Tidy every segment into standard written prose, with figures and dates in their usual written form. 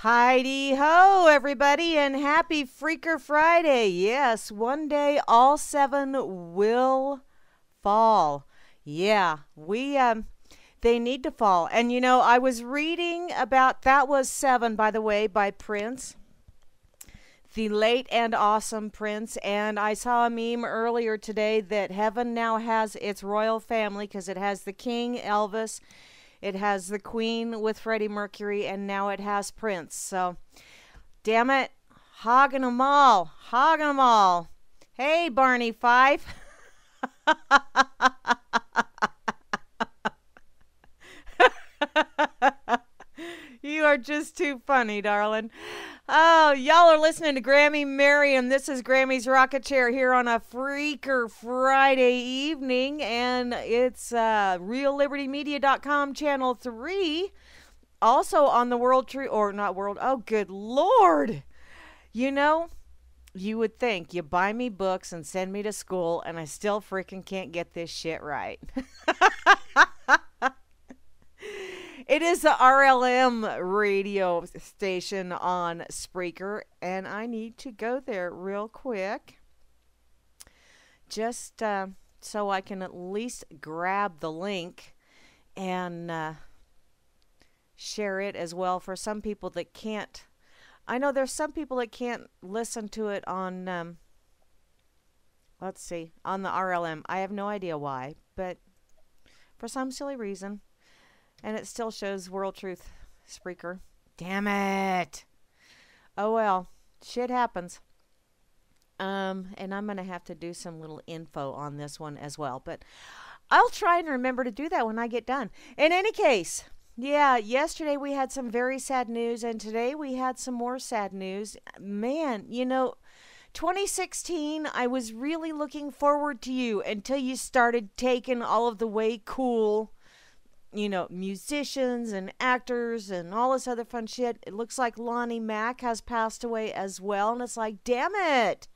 Heidi ho, everybody, and happy Freaker Friday. Yes, one day all seven will fall. Yeah, they need to fall. And I was reading about That Was Seven, by the way, by Prince, the late and awesome Prince. And I saw a meme earlier today that heaven now has its royal family because it has the King, Elvis. It has the Queen with Freddie Mercury, and now it has Prince. So, damn it, hogging them all, hogging them all. Hey, Barney Fife. You are just too funny, darling. Oh, y'all are listening to Grammy Mary, and this is Grammy's Rocket Chair here on a Freaker Friday evening, and it's RealLibertyMedia.com Channel 3, also on the World Tree, or not World, oh, good Lord. You would think you buy me books and send me to school, and I still freaking can't get this shit right. It is the RLM radio station on Spreaker, and I need to go there real quick just so I can at least grab the link and share it as well for some people that can't. I know there's some people that can't listen to it on, let's see, on the RLM. I have no idea why, but for some silly reason. And it still shows World Truth Spreaker. Damn it. Oh well, shit happens. And I'm going to have to do some little info on this one as well. But I'll try and remember to do that when I get done. In any case, yeah, yesterday we had some very sad news. And today we had some more sad news. Man, 2016, I was really looking forward to you until you started taking all of the way cool musicians and actors and all this other fun shit. It looks like Lonnie Mack has passed away as well. And it's like, damn it.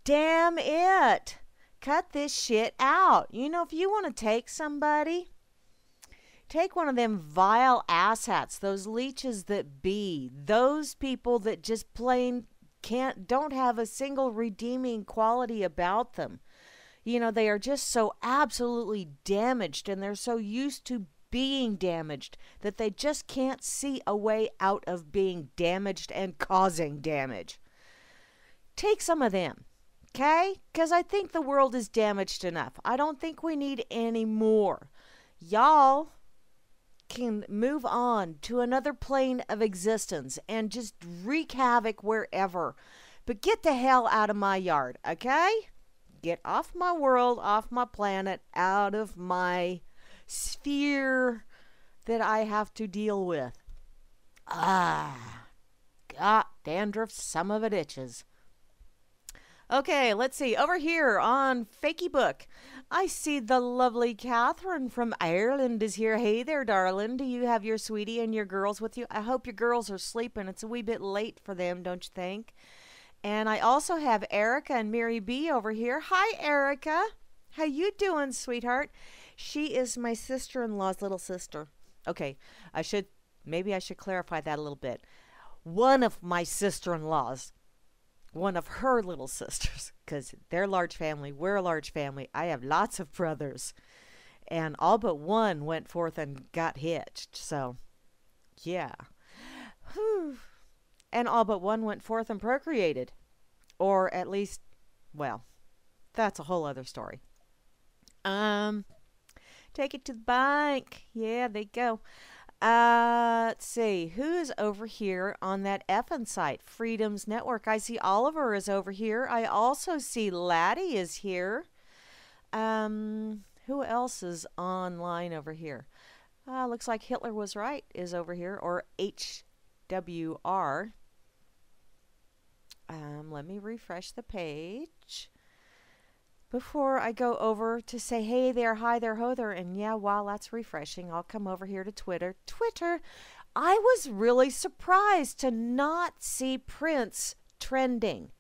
Damn it. Cut this shit out. If you want to take somebody, take one of them vile asshats, those leeches that be, those people that just plain don't have a single redeeming quality about them. They are just so absolutely damaged, and they're so used to being damaged that they just can't see a way out of being damaged and causing damage. Take some of them, okay? Because I think the world is damaged enough. I don't think we need any more. Y'all can move on to another plane of existence and just wreak havoc wherever. But get the hell out of my yard, okay? Get off my world, off my planet, out of my sphere that I have to deal with. God, dandruff, some of it itches. Okay, let's see. Over here on Fakey Book, I see the lovely Catherine from Ireland is here. Hey there, darling. Do you have your sweetie and your girls with you? I hope your girls are sleeping. It's a wee bit late for them, don't you think? And I also have Erica and Mary B over here. Hi, Erica. How you doing, sweetheart? She is my sister-in-law's little sister. Okay, maybe I should clarify that a little bit. One of my sister-in-laws, one of her little sisters, because they're a large family, we're a large family. I have lots of brothers, and all but one went forth and got hitched. So, yeah. Whew. And all but one went forth and procreated. Or at least, well, that's a whole other story. Take it to the bank. Yeah, there you go. Let's see. Who is over here on that effing site? Freedom's Network. I see Oliver is over here. I also see Laddie is here. Who else is online over here? Looks like Hitler Was Right is over here. Or HWR. Let me refresh the page before I go over to say, hey there, hi there, ho there. And yeah, while that's refreshing, I'll come over here to Twitter. I was really surprised to not see Prince trending.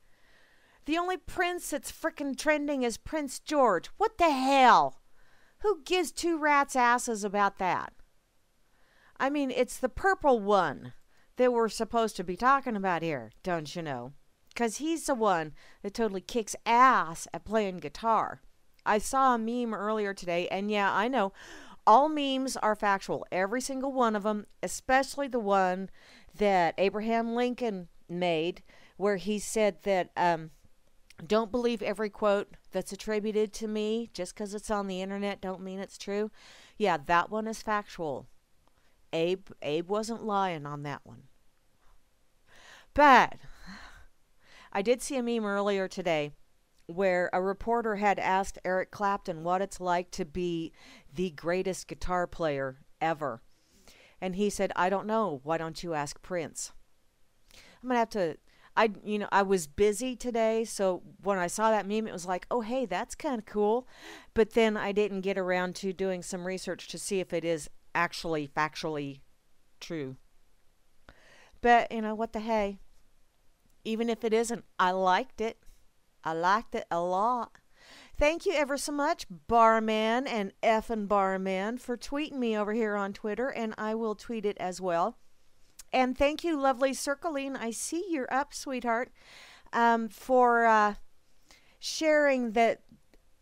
The only Prince that's frickin' trending is Prince George. What the hell? Who gives two rats' asses about that? I mean, it's the purple one that we're supposed to be talking about here, don't you know? Because he's the one that totally kicks ass at playing guitar. I saw a meme earlier today, and yeah, I know all memes are factual. Every single one of them, especially the one that Abraham Lincoln made, where he said that, don't believe every quote that's attributed to me just because it's on the internet don't mean it's true. Yeah, that one is factual. Abe wasn't lying on that one. But I did see a meme earlier today where a reporter had asked Eric Clapton what it's like to be the greatest guitar player ever. And he said, I don't know. Why don't you ask Prince? I'm going to have to, I was busy today, so when I saw that meme, it was like, oh, hey, that's kind of cool. But then I didn't get around to doing some research to see if it is actually factually true. But, what the hey? Even if it isn't, I liked it. I liked it a lot. Thank you ever so much, Barman and effing Barman, for tweeting me over here on Twitter, and I will tweet it as well. And thank you, lovely Circling. I see you're up, sweetheart, for sharing that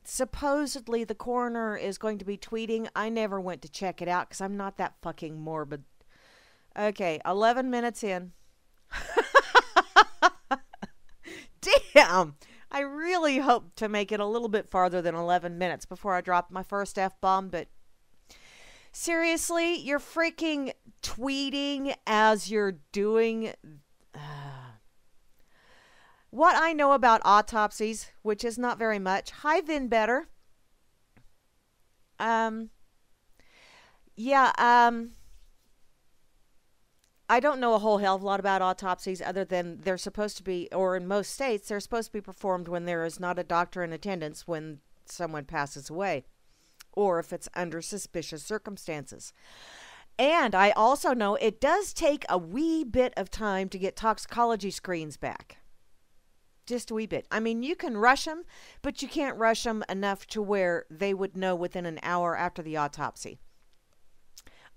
supposedly the coroner is going to be tweeting. I never went to check it out because I'm not that fucking morbid. Okay, 11 minutes in. Damn! I really hope to make it a little bit farther than 11 minutes before I drop my first F-bomb, but seriously, you're freaking tweeting as you're doing what I know about autopsies, which is not very much. Hi, Vin Better. I don't know a whole hell of a lot about autopsies other than they're supposed to be, or in most states, they're supposed to be performed when there is not a doctor in attendance when someone passes away, or if it's under suspicious circumstances. And I also know it does take a wee bit of time to get toxicology screens back. Just a wee bit. I mean, you can rush them, but you can't rush them enough to where they would know within an hour after the autopsy.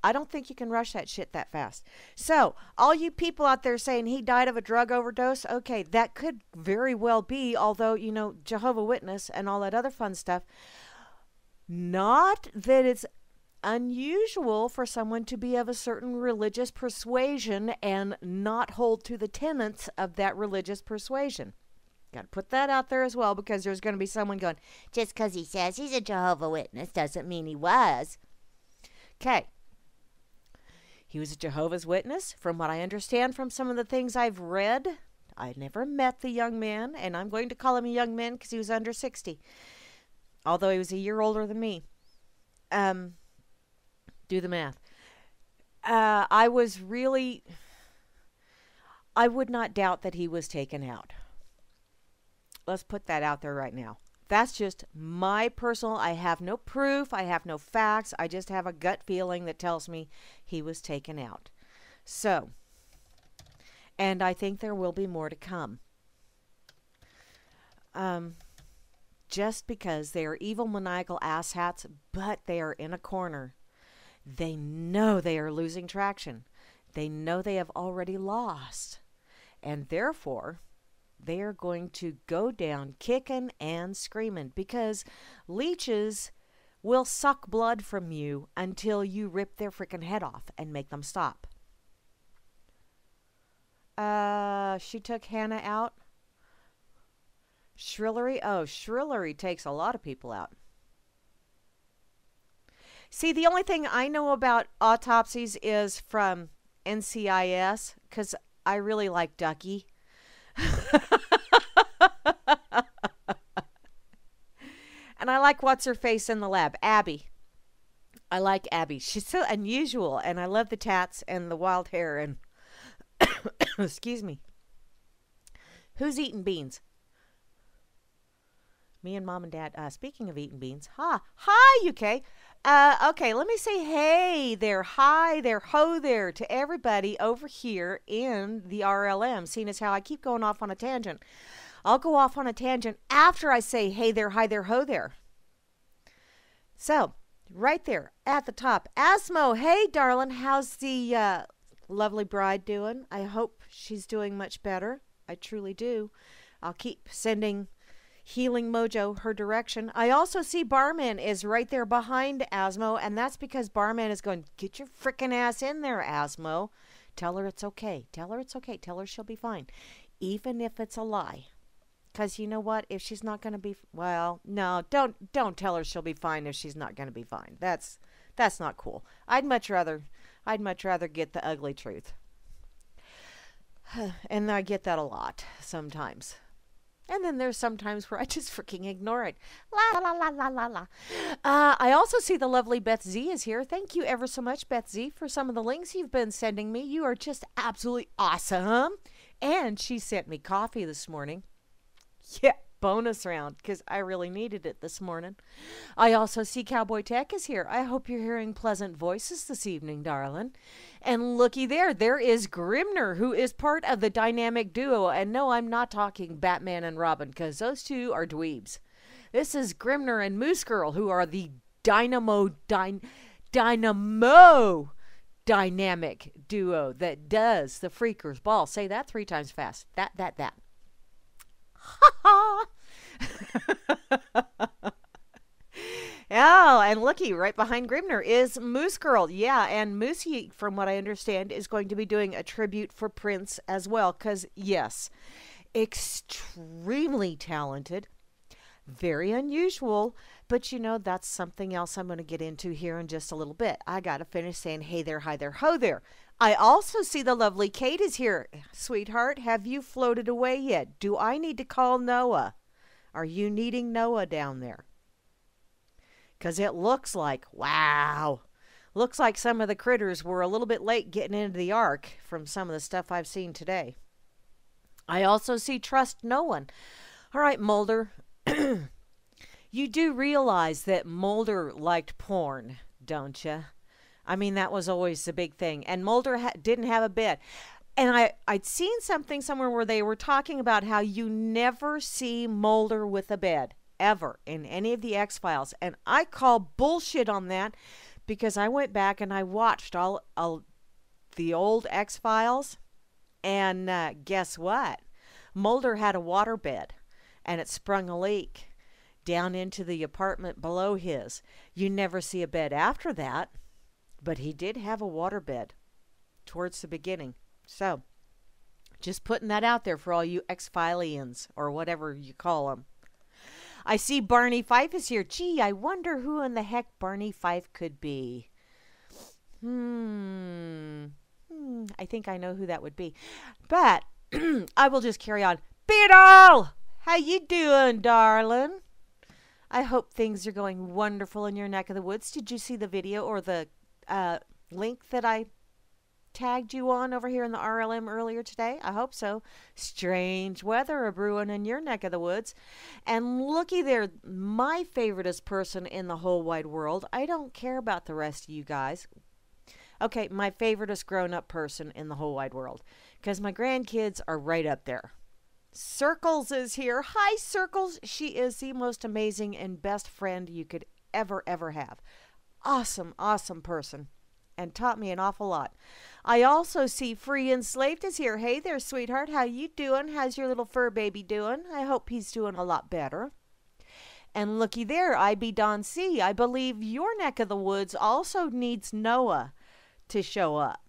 I don't think you can rush that shit that fast. So, all you people out there saying he died of a drug overdose, okay, that could very well be, although, Jehovah's Witness and all that other fun stuff. Not that it's unusual for someone to be of a certain religious persuasion and not hold to the tenets of that religious persuasion. Got to put that out there as well, because there's going to be someone going, just because he says he's a Jehovah's Witness doesn't mean he was. Okay. He was a Jehovah's Witness, from what I understand from some of the things I've read. I never met the young man, and I'm going to call him a young man because he was under 60. Although he was a year older than me. Do the math. I would not doubt that he was taken out. Let's put that out there right now. That's just my personal, I have no proof, I have no facts, I just have a gut feeling that tells me he was taken out. So, and I think there will be more to come. Just because they are evil, maniacal asshats, but they are in a corner. They know they are losing traction. They know they have already lost. And therefore, they are going to go down kicking and screaming, because leeches will suck blood from you until you rip their freaking head off and make them stop. She took Hannah out. Shrillery? Oh, Shrillery takes a lot of people out. See, the only thing I know about autopsies is from NCIS, because I really like Ducky. And I like what's-her-face in the lab, Abby. I like Abby. She's so unusual, and I love the tats and the wild hair and... Excuse me. Who's eating beans? Me and Mom and Dad. Speaking of eating beans. Hi, UK. Okay, let me say hey there, hi there, ho there to everybody over here in the RLM, seeing as how I keep going off on a tangent. I'll go off on a tangent after I say hey there, hi there, ho there. So, right there at the top, Asmo, hey darling, how's the lovely bride doing? I hope she's doing much better. I truly do. I'll keep sending Healing Mojo her direction. I also see Barman is right there behind Asmo, and that's because Barman is going, get your frickin' ass in there, Asmo. Tell her it's okay. Tell her it's okay. Tell her she'll be fine. Even if it's a lie. Because you know what? If she's not going to be, well, no, don't tell her she'll be fine if she's not going to be fine. That's not cool. I'd much rather get the ugly truth. And I get that a lot sometimes. And then there's sometimes where I just freaking ignore it. La, la, la, la, la, la. I also see the lovely Beth Z is here. Thank you ever so much, Beth Z, for some of the links you've been sending me. You are just absolutely awesome. And she sent me coffee this morning. Yeah, bonus round, because I really needed it this morning. I also see Cowboy Tech is here. I hope you're hearing pleasant voices this evening, darling. And looky there is Grimner, who is part of the dynamic duo. And no, I'm not talking Batman and Robin, because those two are dweebs. This is Grimner and Moose Girl, who are the dynamic duo that does the Freakers Ball. Say that 3 times fast. That. Ha ha! Oh, and looky, right behind Grimner is Moose Girl. Yeah, and Moosey, from what I understand, is going to be doing a tribute for Prince as well. Because, yes, extremely talented, very unusual. But, you know, that's something else I'm going to get into here in just a little bit. I got to finish saying, hey there, hi there, ho there. I also see the lovely Kate is here. Sweetheart, have you floated away yet? Do I need to call Noah? Are you needing Noah down there? Because it looks like, wow, looks like some of the critters were a little bit late getting into the ark from some of the stuff I've seen today. I also see Trust No One. All right, Mulder, you do realize that Mulder liked porn, don't you? I mean, that was always the big thing. And Mulder didn't have a bed. And I'd seen something somewhere where they were talking about how you never see Mulder with a bed, ever, in any of the X-Files. And I call bullshit on that because I went back and I watched all the old X-Files. And guess what? Mulder had a waterbed, and it sprung a leak down into the apartment below his. You never see a bed after that. But he did have a waterbed towards the beginning. So, just putting that out there for all you X-Filians, or whatever you call them. I see Barney Fife is here. Gee, I wonder who in the heck Barney Fife could be. I think I know who that would be. But, I will just carry on. Beetle! How you doing, darling? I hope things are going wonderful in your neck of the woods. Did you see the video or the link that I tagged you on over here in the RLM earlier today? I hope so. Strange weather a-brewing in your neck of the woods. And looky there, my favoriteest person in the whole wide world. I don't care about the rest of you guys. Okay, my favoriteest grown-up person in the whole wide world. Because my grandkids are right up there. Circles is here. Hi, Circles. She is the most amazing and best friend you could ever have. Awesome, awesome person, and taught me an awful lot. I also see Free Enslaved is here. Hey there, sweetheart. How you doing? How's your little fur baby doing? I hope he's doing a lot better. And looky there, IB Don C. I believe your neck of the woods also needs Noah to show up.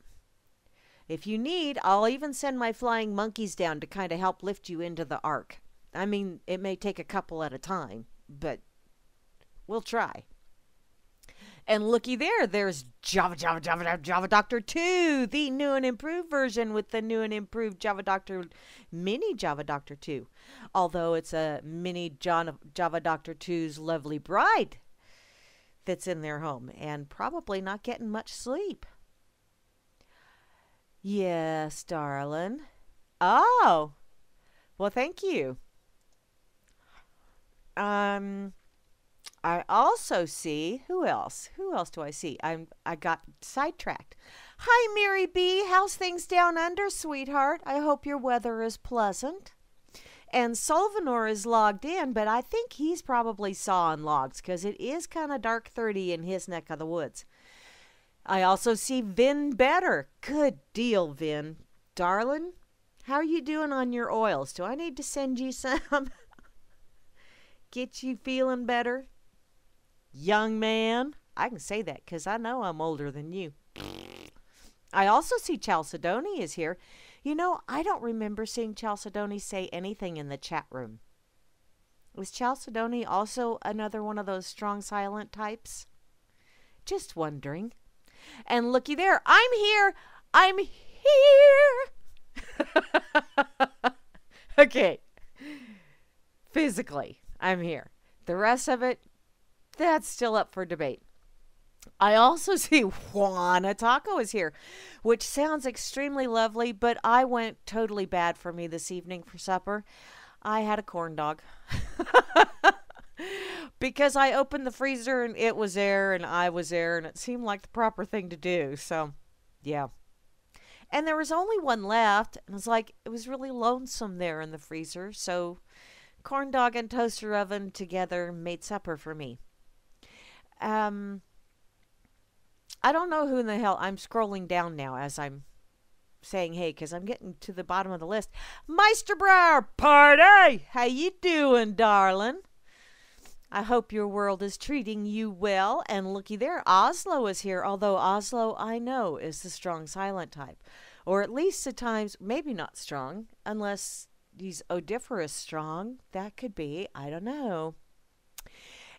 If you need, I'll even send my flying monkeys down to kind of help lift you into the ark. I mean, it may take a couple at a time, but we'll try. And looky there, there's Java Doctor 2, the new and improved version with the new and improved mini Java Doctor 2. Although it's a mini Java Doctor 2's lovely bride that's in their home and probably not getting much sleep. Yes, darling. Oh, well, thank you. I also see, who else? Who else do I see? I got sidetracked. Hi, Mary B. How's things down under, sweetheart? I hope your weather is pleasant. And Solvanor is logged in, but I think he's probably sawing logs because it is kind of dark 30 in his neck of the woods. I also see Vin better. Good deal, Vin. Darling, how are you doing on your oils? Do I need to send you some? Get you feeling better? Young man. I can say that because I know I'm older than you. I also see Chalcedony is here. You know, I don't remember seeing Chalcedony say anything in the chat room. Was Chalcedony also another one of those strong silent types? Just wondering. And looky there, I'm here. I'm here. Okay. Physically, I'm here. The rest of it, that's still up for debate. I also see Juana Taco is here, which sounds extremely lovely, but I went totally bad for me this evening for supper. I had a corn dog. Because I opened the freezer and it was there and I was there and it seemed like the proper thing to do. So, yeah. And there was only one left. And it was like, it was really lonesome there in the freezer. So, corn dog and toaster oven together made supper for me. I don't know who in the hell. I'm scrolling down now as I'm saying hey, because I'm getting to the bottom of the list. Meisterbrower Party! How you doing, darling? I hope your world is treating you well. And looky there, Oslo is here. Although Oslo, I know, is the strong silent type. Or at least at times, maybe not strong, unless he's odoriferous strong. That could be. I don't know.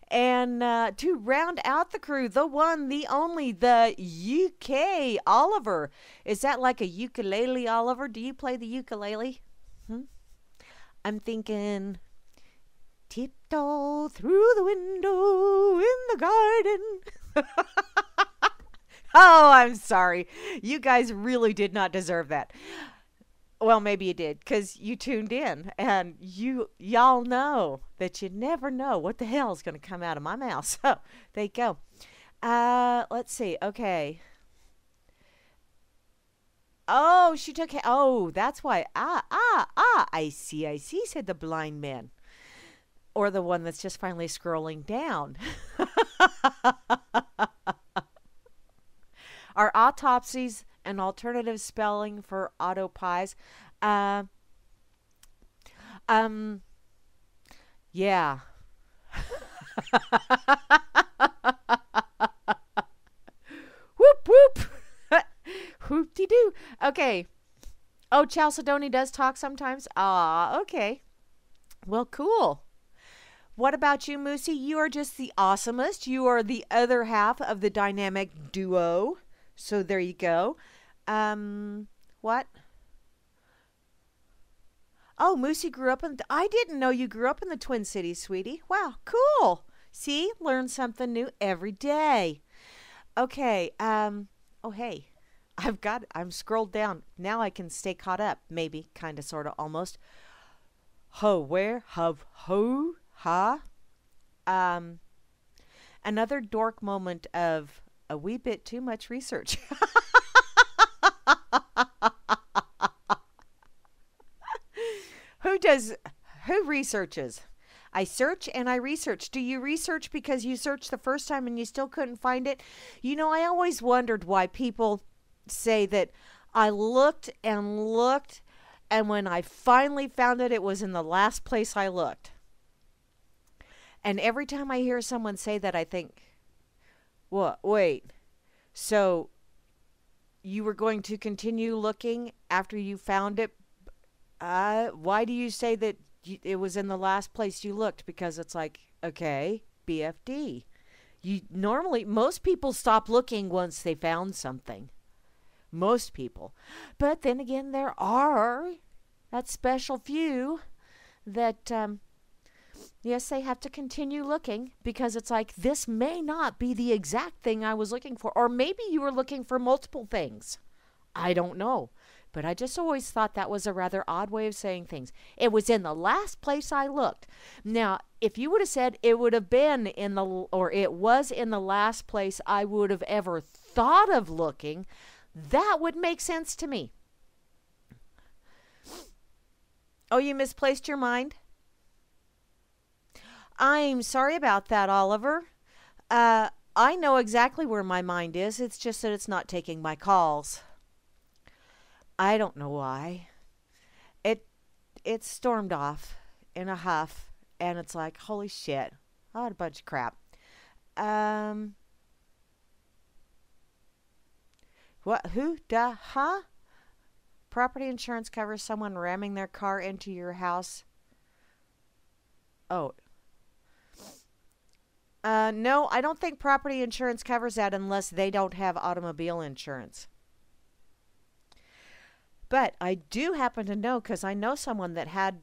And to round out the crew, the one, the only, the UK Oliver. Is that like a ukulele, Oliver? Do you play the ukulele? I'm thinking, tiptoe through the window in the garden. Oh, I'm sorry. You guys really did not deserve that. Well, maybe you did, because you tuned in, and y'all know that you never know what the hell is going to come out of my mouth. So, there you go. Let's see. Okay. Oh, she took... Oh, that's why. I see, said the blind man. Or the one that's just finally scrolling down. Are autopsies an alternative spelling for autopies? Yeah. Whoop, whoop. Whoop-de-doo. Okay. Oh, Chalcedony does talk sometimes? Okay. Well, cool. What about you, Moosey? You are just the awesomest. You are the other half of the dynamic duo. So there you go. What? Oh, Moosey grew up in... I didn't know you grew up in the Twin Cities, sweetie. Wow, cool. See? Learn something new every day. Okay. Oh, hey. I'm scrolled down. Now I can stay caught up. Maybe. Kind of, sort of, almost. Where? Ha? Another dork moment of a wee bit too much research. Who researches? I search and I research. Do you research because you searched the first time and you still couldn't find it? You know, I always wondered why people say that I looked and looked, and when I finally found it, it was in the last place I looked. And every time I hear someone say that, I think, what? Wait. So you were going to continue looking after you found it? Why do you say that it was in the last place you looked? Because it's like, okay, BFD. Most people stop looking once they found something. Most people. But then again, there are that special few that, yes, they have to continue looking because it's like, this may not be the exact thing I was looking for. Or maybe you were looking for multiple things. I don't know. But I just always thought that was a rather odd way of saying things. It was in the last place I looked. Now, if you would have said it would have been it was in the last place I would have ever thought of looking, that would make sense to me. Oh, you misplaced your mind? I'm sorry about that, Oliver. I know exactly where my mind is. It's just that it's not taking my calls. I don't know why. It it stormed off in a huff, and it's like, holy shit. Oh, what a bunch of crap. Um, what? Who? Duh? Huh? Property insurance covers someone ramming their car into your house. Oh, no, I don't think property insurance covers that unless they don't have automobile insurance. But I do happen to know because I know someone that had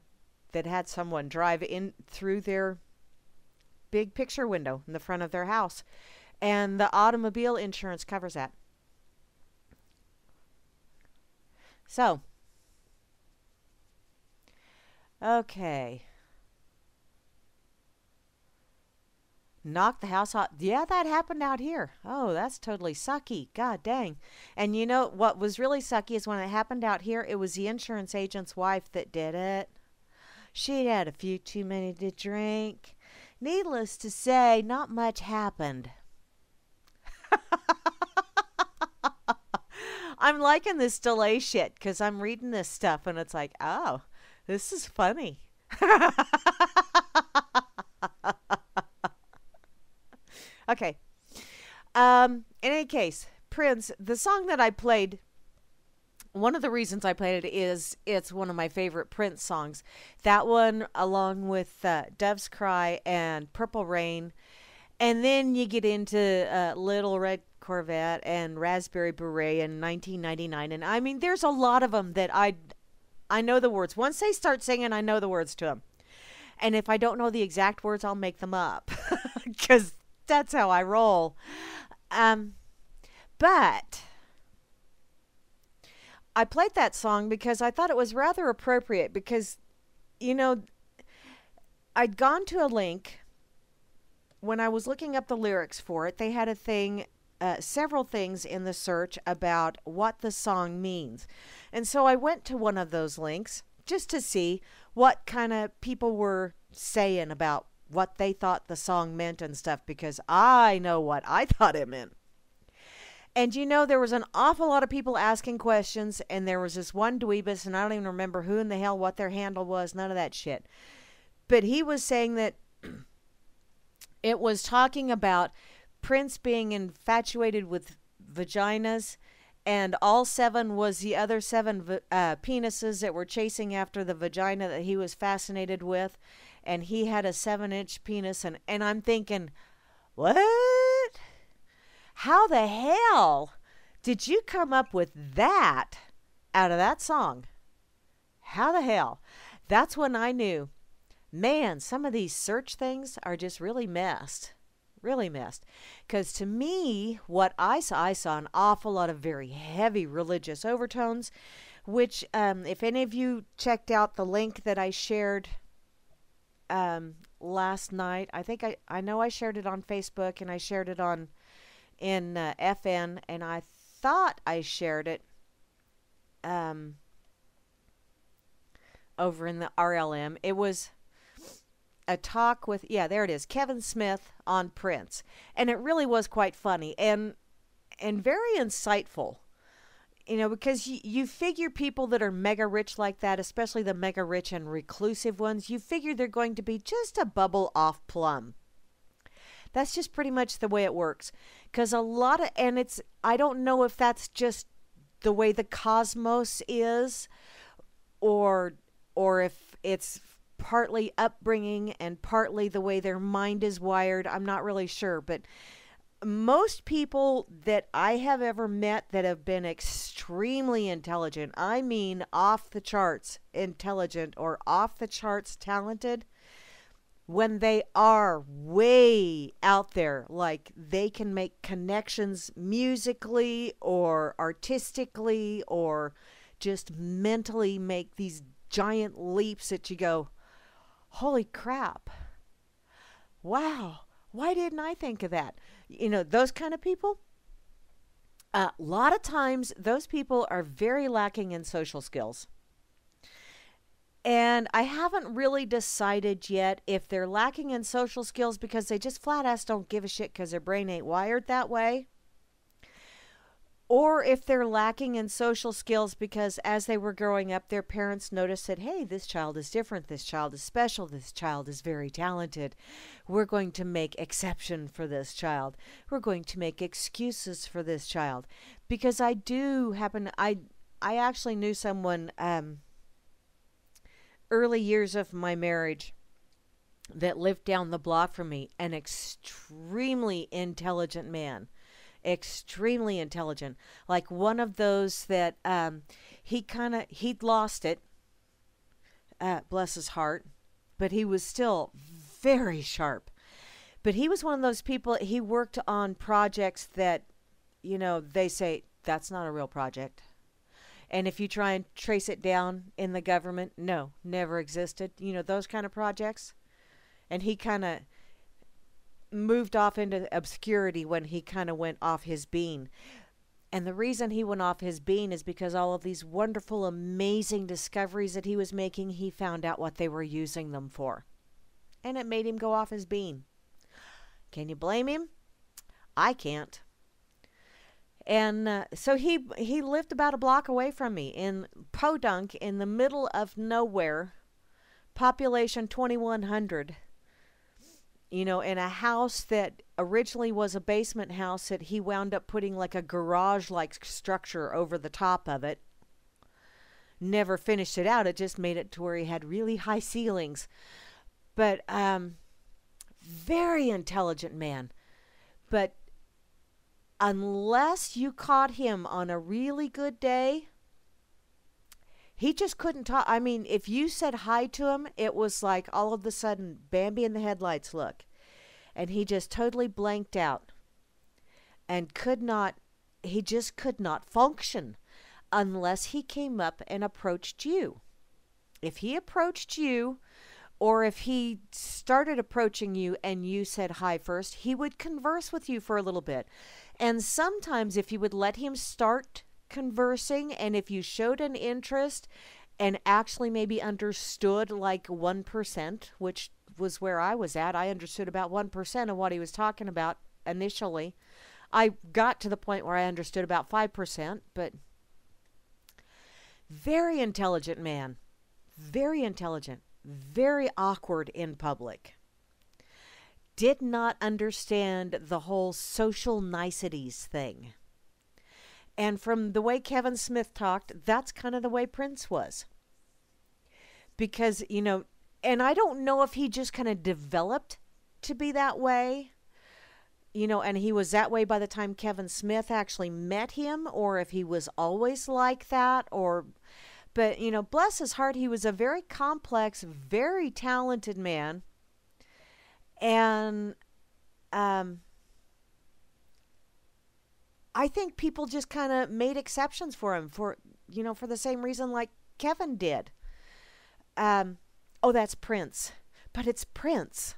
someone drive in through their big picture window in the front of their house, and the automobile insurance covers that. So, okay. Knock the house off. Yeah, that happened out here. Oh, that's totally sucky. God dang. And you know what was really sucky is when it happened out here, it was the insurance agent's wife that did it. She'd had a few too many to drink. Needless to say, not much happened. I'm liking this delay shit because I'm reading this stuff and it's like, oh, this is funny. Okay. In any case, Prince, the song that I played, one of the reasons I played it is it's one of my favorite Prince songs. That one, along with Dove's Cry and Purple Rain. And then you get into Little Red Corvette and Raspberry Beret in 1999. And I mean, there's a lot of them that I know the words. Once they start singing, I know the words to them. And if I don't know the exact words, I'll make them up. Because that's how I roll. But I played that song because I thought it was rather appropriate because, you know, I'd gone to a link when I was looking up the lyrics for it. They had a thing, several things in the search about what the song means. And so I went to one of those links just to see what kind of people were saying about what they thought the song meant and stuff, because I know what I thought it meant. And you know, there was an awful lot of people asking questions, and there was this one dweebus, and I don't even remember who in the hell, what their handle was, none of that shit. But he was saying that it was talking about Prince being infatuated with vaginas, and all seven was the other seven penises that were chasing after the vagina that he was fascinated with, and he had a 7-inch penis, and I'm thinking, what? How the hell did you come up with that out of that song? How the hell? That's when I knew, man, some of these search things are just really messed. Really messed. Because to me, what I saw an awful lot of very heavy religious overtones, which if any of you checked out the link that I shared last night, I know I shared it on Facebook and I shared it in FN, and I thought I shared it over in the RLM. It was a talk with, yeah, there it is, Kevin Smith on Prince, and it really was quite funny and very insightful. You know, because you figure people that are mega rich like that, especially the mega rich and reclusive ones, you figure they're going to be just a bubble off plum. That's just pretty much the way it works. Because a lot of, and it's, I don't know if that's just the way the cosmos is, or if it's partly upbringing and partly the way their mind is wired. I'm not really sure. But most people that I have ever met that have been extremely intelligent, I mean off the charts intelligent or off the charts talented, when they are way out there, like they can make connections musically or artistically or just mentally make these giant leaps that you go, holy crap, wow, why didn't I think of that? You know, those kind of people, a lot of times those people are very lacking in social skills. And I haven't really decided yet if they're lacking in social skills because they just flat ass don't give a shit because their brain ain't wired that way, or if they're lacking in social skills because as they were growing up, their parents noticed that, hey, this child is different, this child is special, this child is very talented. We're going to make exception for this child. We're going to make excuses for this child. Because I actually knew someone early years of my marriage that lived down the block from me, an extremely intelligent man. Extremely intelligent, like one of those that he'd lost it, bless his heart, but he was still very sharp. But he was one of those people, he worked on projects that, they say that's not a real project, and if you try and trace it down in the government, no, never existed, those kind of projects. And he kind of moved off into obscurity when he kind of went off his bean. And the reason he went off his bean is because all of these wonderful, amazing discoveries that he was making, he found out what they were using them for. And it made him go off his bean. Can you blame him? I can't. And so he lived about a block away from me in Podunk, in the middle of nowhere, population 2,100. In a house that originally was a basement house that he wound up putting like a garage-like structure over the top of it. Never finished it out. It just made it to where he had really high ceilings. But very intelligent man. But unless you caught him on a really good day, he just couldn't talk. I mean, if you said hi to him, it was like all of a sudden, Bambi in the headlights look. And he just totally blanked out. And he just could not function unless he came up and approached you. If he approached you, or if he started approaching you and you said hi first, he would converse with you for a little bit. And sometimes if you would let him start conversing, and if you showed an interest and actually maybe understood like 1%, which was where I was at, I understood about 1% of what he was talking about initially. I got to the point where I understood about 5%, but very intelligent man, very intelligent, very awkward in public. Did not understand the whole social niceties thing. And from the way Kevin Smith talked, that's kind of the way Prince was. Because, and I don't know if he just kind of developed to be that way, and he was that way by the time Kevin Smith actually met him, or if he was always like that, but, bless his heart, he was a very complex, very talented man. And, I think people just kind of made exceptions for him for the same reason like Kevin did. Oh, that's Prince. But it's Prince.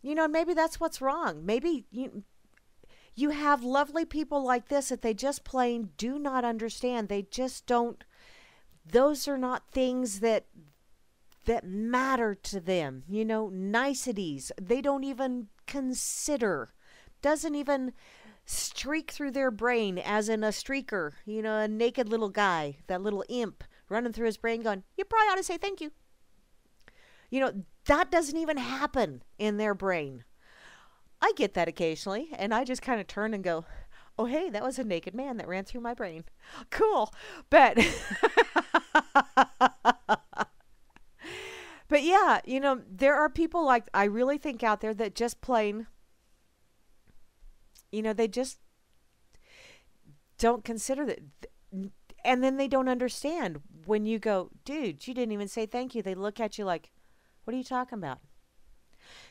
And maybe that's what's wrong. Maybe you have lovely people like this that they just plain do not understand. They just don't. Those are not things that matter to them. Niceties. They don't even consider. Doesn't even streak through their brain, as in a streaker, a naked little guy, that little imp running through his brain going, you probably ought to say thank you. That doesn't even happen in their brain. I get that occasionally, and I just kind of turn and go, oh, hey, that was a naked man that ran through my brain. Cool. But, but yeah, there are people like, I really think out there that just plain, they just don't consider that. And then they don't understand when you go, dude, you didn't even say thank you. They look at you like, what are you talking about?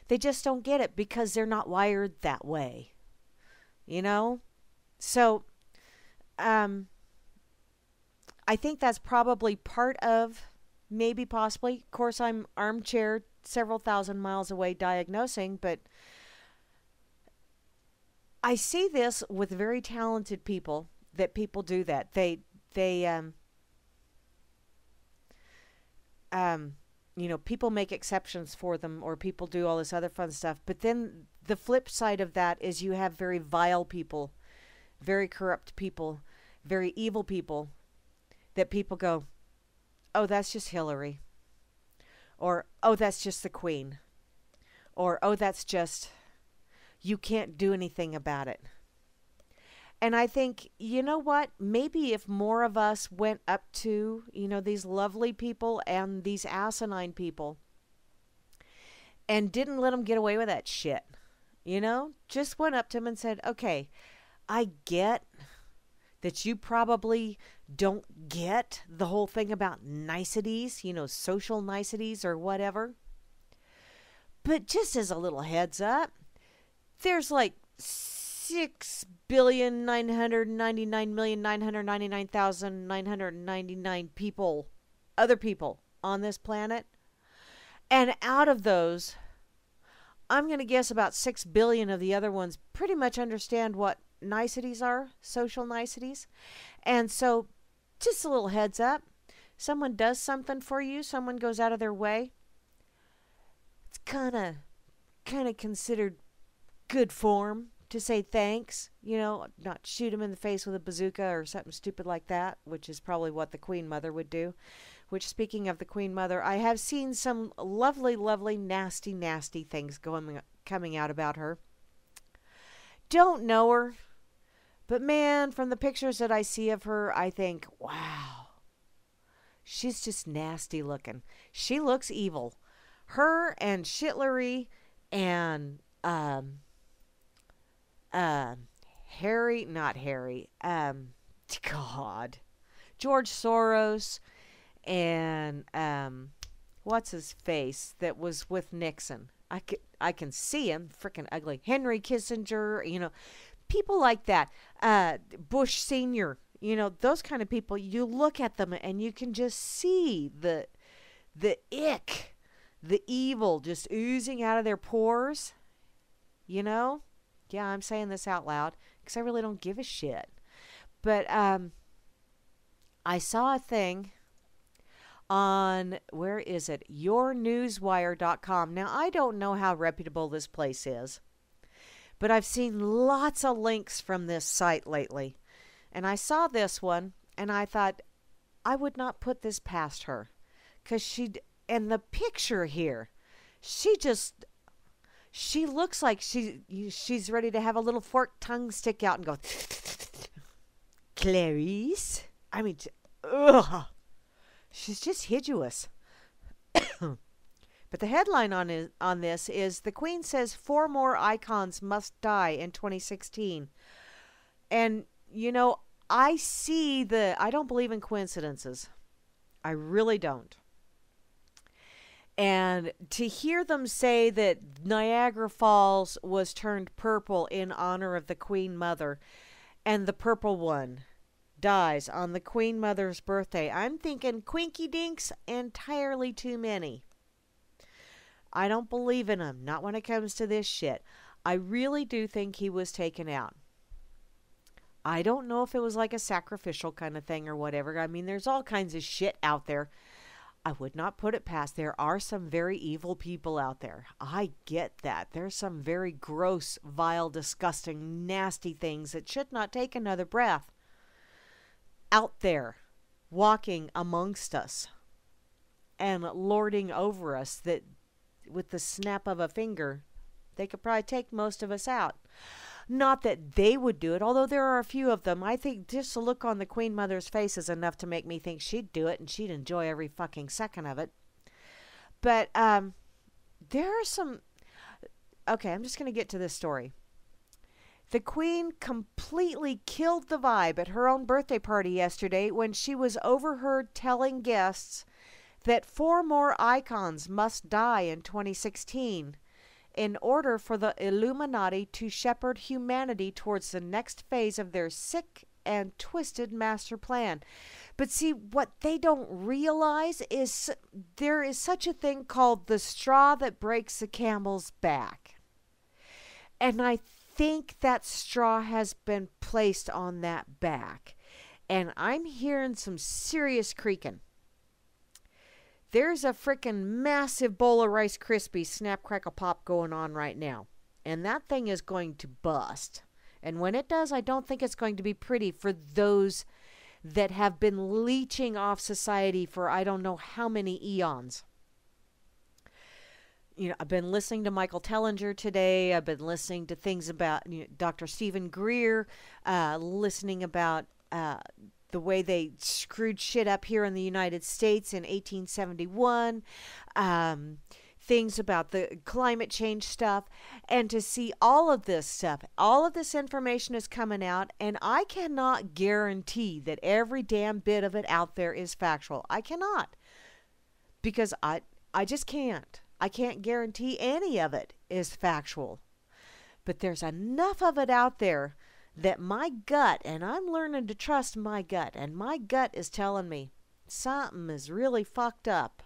They just don't get it because they're not wired that way. So, I think that's probably part of, maybe possibly, of course, I'm armchair several thousand miles away diagnosing, but I see this with very talented people, that people do that. They people make exceptions for them, or people do all this other fun stuff. But then the flip side of that is you have very vile people, very corrupt people, very evil people that people go, oh, that's just Hillary. Or, oh, that's just the Queen. Or, oh, that's just, you can't do anything about it. And I think, you know what? Maybe if more of us went up to, these lovely people and these asinine people and didn't let them get away with that shit, just went up to them and said, okay, I get that you probably don't get the whole thing about niceties, social niceties or whatever. But just as a little heads up, there's like 6,999,999,999 people, other people on this planet. And out of those, I'm going to guess about 6 billion of the other ones pretty much understand what niceties are, social niceties. And so just a little heads up, someone does something for you, someone goes out of their way, it's kind of considered good form to say thanks, not shoot him in the face with a bazooka or something stupid like that, which is probably what the Queen Mother would do. Which, speaking of the Queen Mother, I have seen some lovely, lovely, nasty, nasty things coming out about her. Don't know her, but man, from the pictures that I see of her, I think, wow, she's just nasty looking. She looks evil. Her and Shitlery and George Soros and what's his face that was with Nixon. I can see him, freaking ugly. Henry Kissinger, people like that. Bush Sr., those kind of people. You look at them and you can just see the ick, the evil just oozing out of their pores. Yeah, I'm saying this out loud because I really don't give a shit. But I saw a thing on, where is it? yournewswire.com. Now, I don't know how reputable this place is, but I've seen lots of links from this site lately. And I saw this one, and I thought, I would not put this past her. Because and the picture here, she looks like she's ready to have a little forked tongue stick out and go, Clarice? I mean, ugh. She's just hideous. But the headline on this is, the Queen says 4 more icons must die in 2016. And, I don't believe in coincidences. I really don't. And to hear them say that Niagara Falls was turned purple in honor of the Queen Mother, and the purple one dies on the Queen Mother's birthday, I'm thinking Quinky Dinks, entirely too many. I don't believe in him, not when it comes to this shit. I really do think he was taken out. I don't know if it was like a sacrificial kind of thing or whatever. I mean, there's all kinds of shit out there. I would not put it past. There are some very evil people out there. I get that. There's some very gross, vile, disgusting, nasty things that should not take another breath out there, walking amongst us and lording over us, that with the snap of a finger, they could probably take most of us out. Not that they would do it, although there are a few of them. I think just the look on the Queen Mother's face is enough to make me think she'd do it, and she'd enjoy every fucking second of it. But there are some... Okay, I'm just going to get to this story. The Queen completely killed the vibe at her own birthday party yesterday when she was overheard telling guests that 4 more icons must die in 2016 in order for the Illuminati to shepherd humanity towards the next phase of their sick and twisted master plan. But see, what they don't realize is there is such a thing called the straw that breaks the camel's back. And I think that straw has been placed on that back. And I'm hearing some serious creaking. There's a freaking massive bowl of Rice Krispies Snap Crackle Pop going on right now. And that thing is going to bust. And when it does, I don't think it's going to be pretty for those that have been leeching off society for I don't know how many eons. I've been listening to Michael Tellinger today. I've been listening to things about Dr. Stephen Greer, listening about the way they screwed shit up here in the United States in 1871, things about the climate change stuff, and to see all of this stuff, all of this information is coming out, and I cannot guarantee that every damn bit of it out there is factual. I cannot, because I just can't. I can't guarantee any of it is factual. But there's enough of it out there that my gut, and I'm learning to trust my gut, and my gut is telling me something is really fucked up.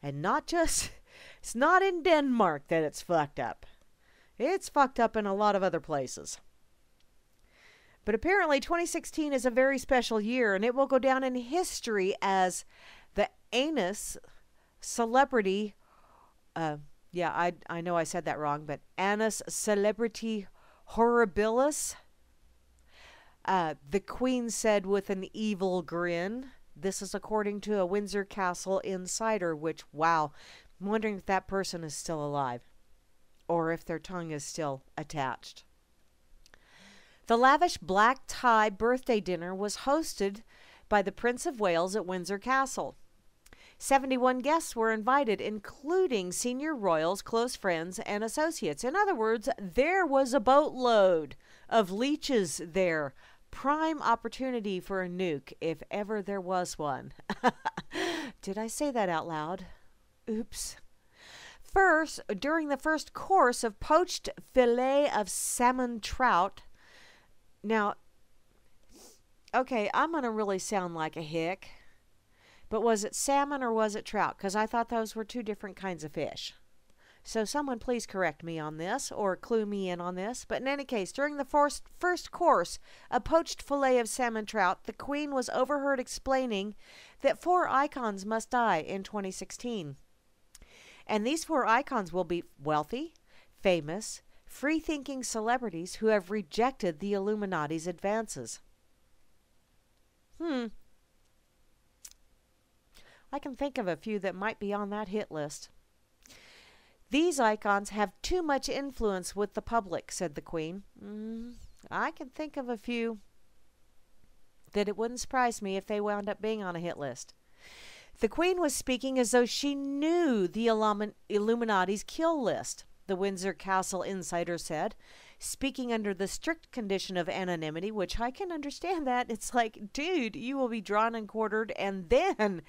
And not just, it's not in Denmark that it's fucked up. It's fucked up in a lot of other places. But apparently 2016 is a very special year, and it will go down in history as the anus celebrity, I know I said that wrong, but Annus Celebrity Horribilis. The Queen said with an evil grin. This is according to a Windsor Castle insider, which, wow, I'm wondering if that person is still alive or if their tongue is still attached. The lavish black tie birthday dinner was hosted by the Prince of Wales at Windsor Castle. 71 guests were invited, including senior royals, close friends, and associates. In other words, there was a boatload of leeches there. Prime opportunity for a nuke, if ever there was one. Did I say that out loud? Oops. First, during the first course of poached fillet of salmon trout. Now, okay, I'm going to really sound like a hick. But was it salmon or was it trout? Because I thought those were two different kinds of fish. So someone please correct me on this or clue me in on this. But in any case, during the first course, a poached fillet of salmon trout, the Queen was overheard explaining that 4 icons must die in 2016. And these 4 icons will be wealthy, famous, free-thinking celebrities who have rejected the Illuminati's advances. I can think of a few that might be on that hit list. These icons have too much influence with the public, said the Queen. I can think of a few that it wouldn't surprise me if they wound up being on a hit list. The Queen was speaking as though she knew the Illuminati's kill list, the Windsor Castle insider said, speaking under the strict condition of anonymity, which I can understand that. It's like, dude, you will be drawn and quartered, and then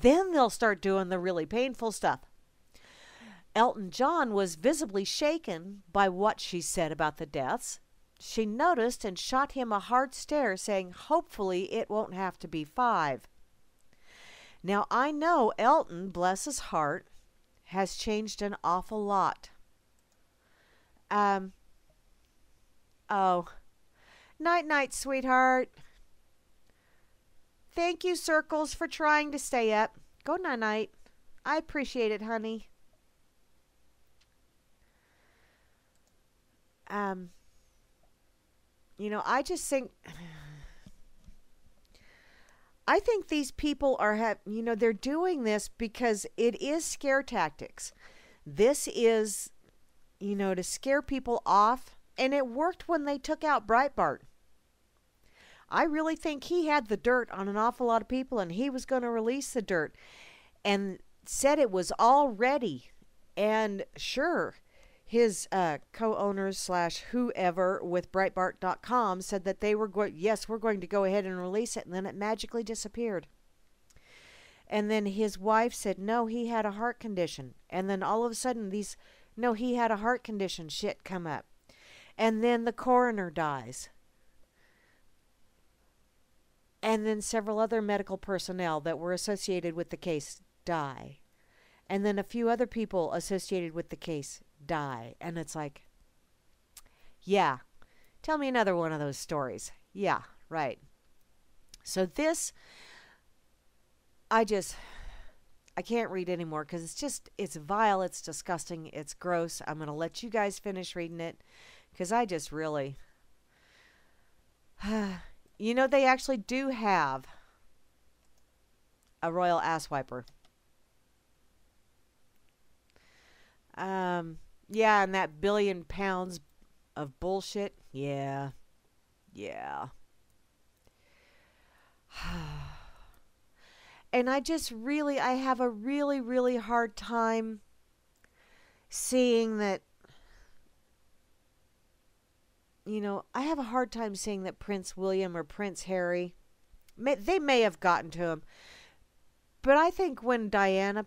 they'll start doing the really painful stuff. Elton John was visibly shaken by what she said about the deaths. She noticed and shot him a hard stare, saying, hopefully it won't have to be 5. Now, I know Elton, bless his heart, has changed an awful lot. Oh, night-night, sweetheart. Thank you, Circles, for trying to stay up. Go night-night. I appreciate it, honey. I just think... I think these people are, they're doing this because it is scare tactics. This is, to scare people off. And it worked when they took out Breitbart. I really think he had the dirt on an awful lot of people, and he was going to release the dirt and said it was all ready. And sure, his co-owners / whoever with Breitbart.com said that they were we're going to go ahead and release it, and then it magically disappeared. And then his wife said, no, he had a heart condition. And then all of a sudden he had a heart condition shit come up. And then the coroner dies. And then several other medical personnel that were associated with the case die. And then a few other people associated with the case die. And it's like, yeah, tell me another one of those stories. Yeah, right. So this, I can't read anymore because it's vile, it's disgusting, it's gross. I'm going to let you guys finish reading it because I just really... You know, they actually do have a royal ass wiper. Yeah, and that billion pounds of bullshit. Yeah. Yeah. And I have a really, really hard time seeing that, you know, I have a hard time seeing that Prince William or Prince Harry, they may have gotten to him. But I think when Diana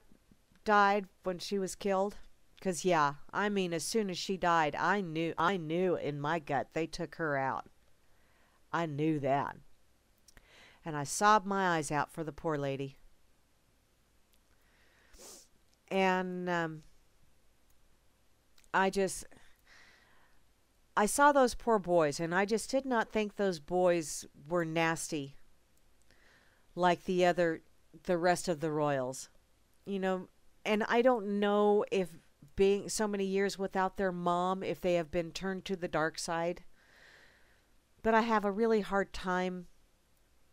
died, when she was killed, because, yeah, I mean, as soon as she died, I knew in my gut they took her out. I knew that. And I sobbed my eyes out for the poor lady. And I saw those poor boys, and I just did not think those boys were nasty like the rest of the royals. You know, and I don't know if being so many years without their mom, if they have been turned to the dark side. But I have a really hard time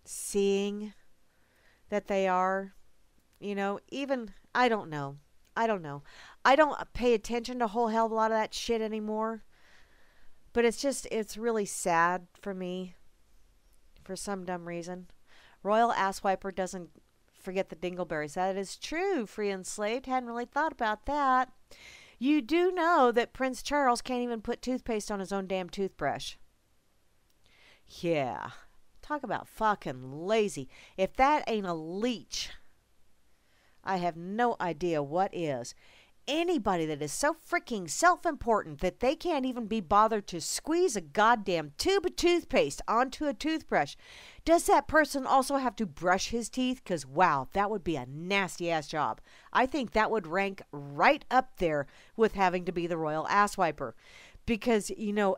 seeing that they are, you know, even, I don't know. I don't pay attention to a whole hell of a lot of that shit anymore. But it's really sad for me for some dumb reason. Royal Asswiper doesn't forget the dingleberries. That is true, free enslaved. Hadn't really thought about that. You do know that Prince Charles can't even put toothpaste on his own damn toothbrush. Yeah. Talk about fucking lazy. If that ain't a leech, I have no idea what is. Anybody that is so freaking self-important that they can't even be bothered to squeeze a goddamn tube of toothpaste onto a toothbrush, does that person also have to brush his teeth? Because, wow, that would be a nasty-ass job. I think that would rank right up there with having to be the royal ass wiper. Because, you know,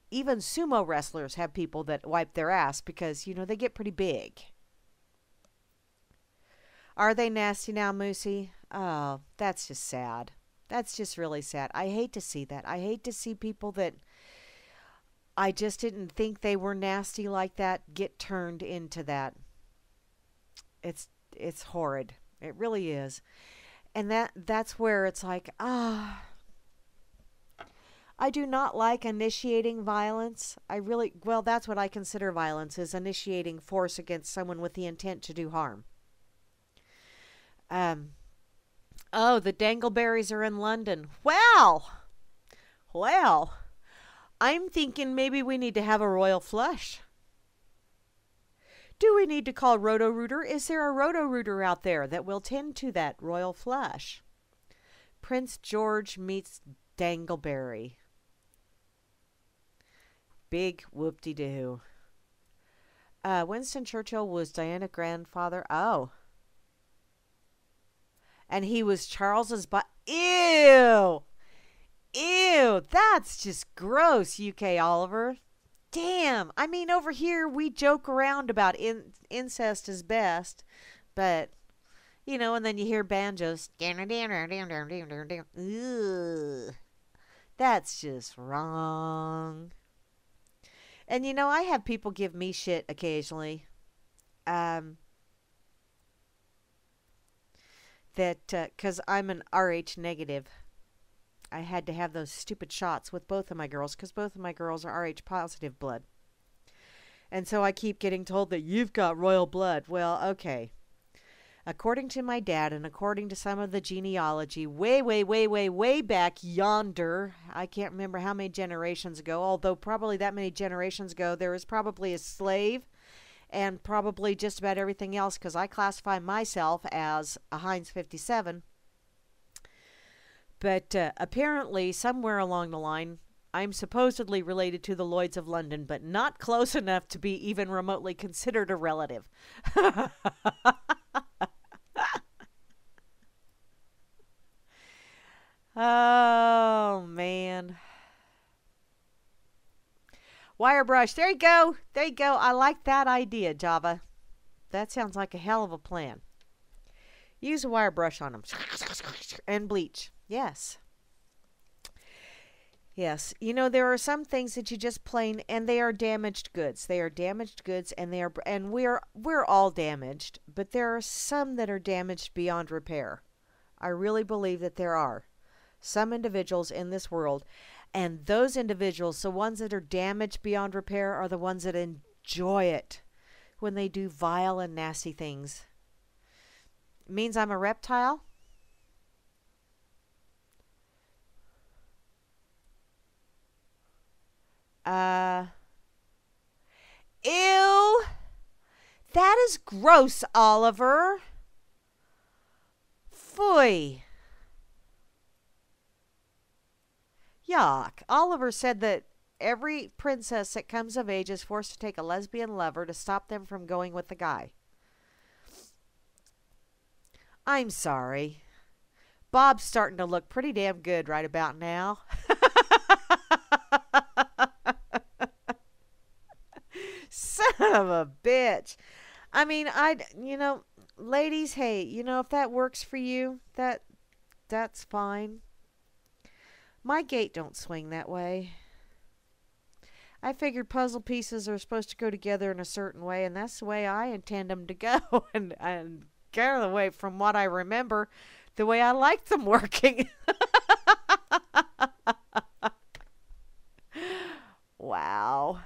even sumo wrestlers have people that wipe their ass because, you know, they get pretty big. Are they nasty now, Moosey? Oh, that's just sad. That's just really sad. I hate to see that. I hate to see people that I just didn't think they were nasty like that get turned into that. It's horrid. It really is. And that's where it's like, I do not like initiating violence. That's what I consider violence, is initiating force against someone with the intent to do harm. Oh, the dangleberries are in London. Well, I'm thinking maybe we need to have a royal flush. Do we need to call Roto-Rooter? Is there a Roto-Rooter out there that will tend to that royal flush? Prince George meets Dangleberry. Big whoop-de-doo. Winston Churchill was Diana's grandfather. Oh. And he was Charles's Ew! Ew! That's just gross, UK Oliver. Damn! I mean, over here we joke around about incest is best, but, you know, and then you hear banjos. Ugh. That's just wrong. And, you know, I have people give me shit occasionally. Because I'm an RH negative. I had to have those stupid shots with both of my girls because both of my girls are RH positive blood. And so I keep getting told that you've got royal blood. Well, okay. According to my dad and according to some of the genealogy way back yonder, I can't remember how many generations ago, although probably that many generations ago, there was probably a slave and probably just about everything else, because I classify myself as a Heinz 57. But apparently, somewhere along the line, I'm supposedly related to the Lloyds of London, but not close enough to be even remotely considered a relative. Oh, man. Wire brush. There you go. There you go. I like that idea, Java. That sounds like a hell of a plan. Use a wire brush on them. And bleach. Yes. Yes. You know, there are some things that you just plain, and they are damaged goods. They are damaged goods, and we're all damaged, but there are some that are damaged beyond repair. I really believe that there are some individuals in this world, and those individuals, the ones that are damaged beyond repair, are the ones that enjoy it when they do vile and nasty things. It means I'm a reptile? Ew! That is gross, Oliver. Phooey. Yuck. Oliver said that every princess that comes of age is forced to take a lesbian lover to stop them from going with the guy. I'm sorry. Bob's starting to look pretty damn good right about now. Son of a bitch. I mean, ladies, hey, if that works for you, that's fine. My gate don't swing that way. I figured puzzle pieces are supposed to go together in a certain way, and that's the way I intend them to go. And get out of the way from what I remember, the way I like them working. Wow.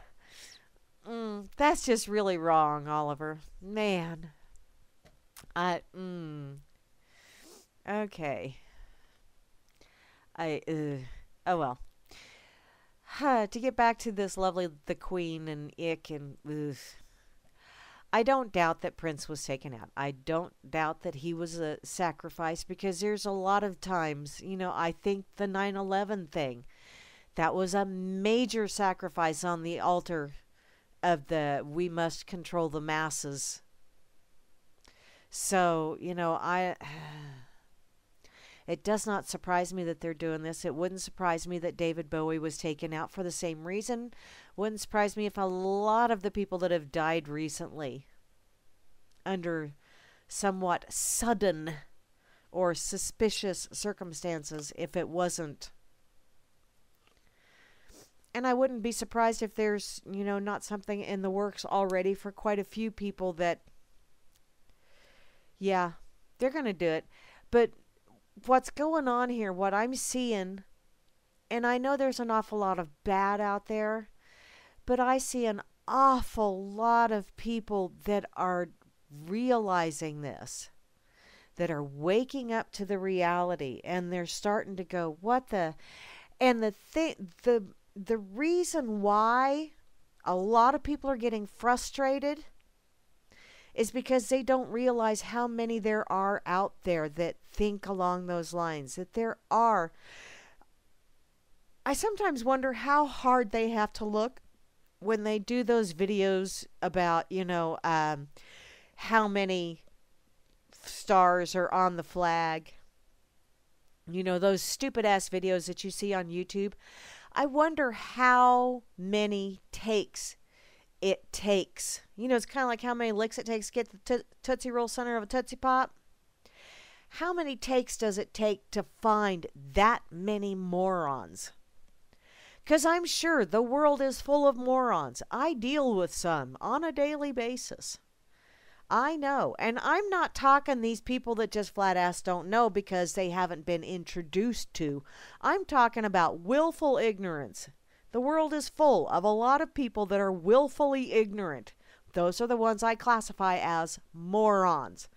That's just really wrong, Oliver. Man. Okay. Oh well. To get back to this lovely, the Queen and Ick and I don't doubt that Prince was taken out. I don't doubt that he was a sacrifice, because there's a lot of times, I think the 9/11 thing, that was a major sacrifice on the altar of the we must control the masses. So, it does not surprise me that they're doing this. It wouldn't surprise me that David Bowie was taken out for the same reason. Wouldn't surprise me if a lot of the people that have died recently under somewhat sudden or suspicious circumstances, if it wasn't. And I wouldn't be surprised if there's, not something in the works already for quite a few people that, yeah, they're going to do it. But what's going on here, what I'm seeing, and I know there's an awful lot of bad out there, but I see an awful lot of people that are realizing this, that are waking up to the reality, and they're starting to go, what the, and the reason why a lot of people are getting frustrated is because they don't realize how many there are out there that think along those lines. That there are. I sometimes wonder how hard they have to look when they do those videos about, how many stars are on the flag. Those stupid ass videos that you see on YouTube. I wonder how many takes it takes. It's kind of like how many licks it takes to get the Tootsie Roll center of a Tootsie Pop. How many takes does it take to find that many morons? Because I'm sure the world is full of morons. I deal with some on a daily basis. I know. And I'm not talking these people that just flat ass don't know because they haven't been introduced to. I'm talking about willful ignorance. The world is full of a lot of people that are willfully ignorant. Those are the ones I classify as morons.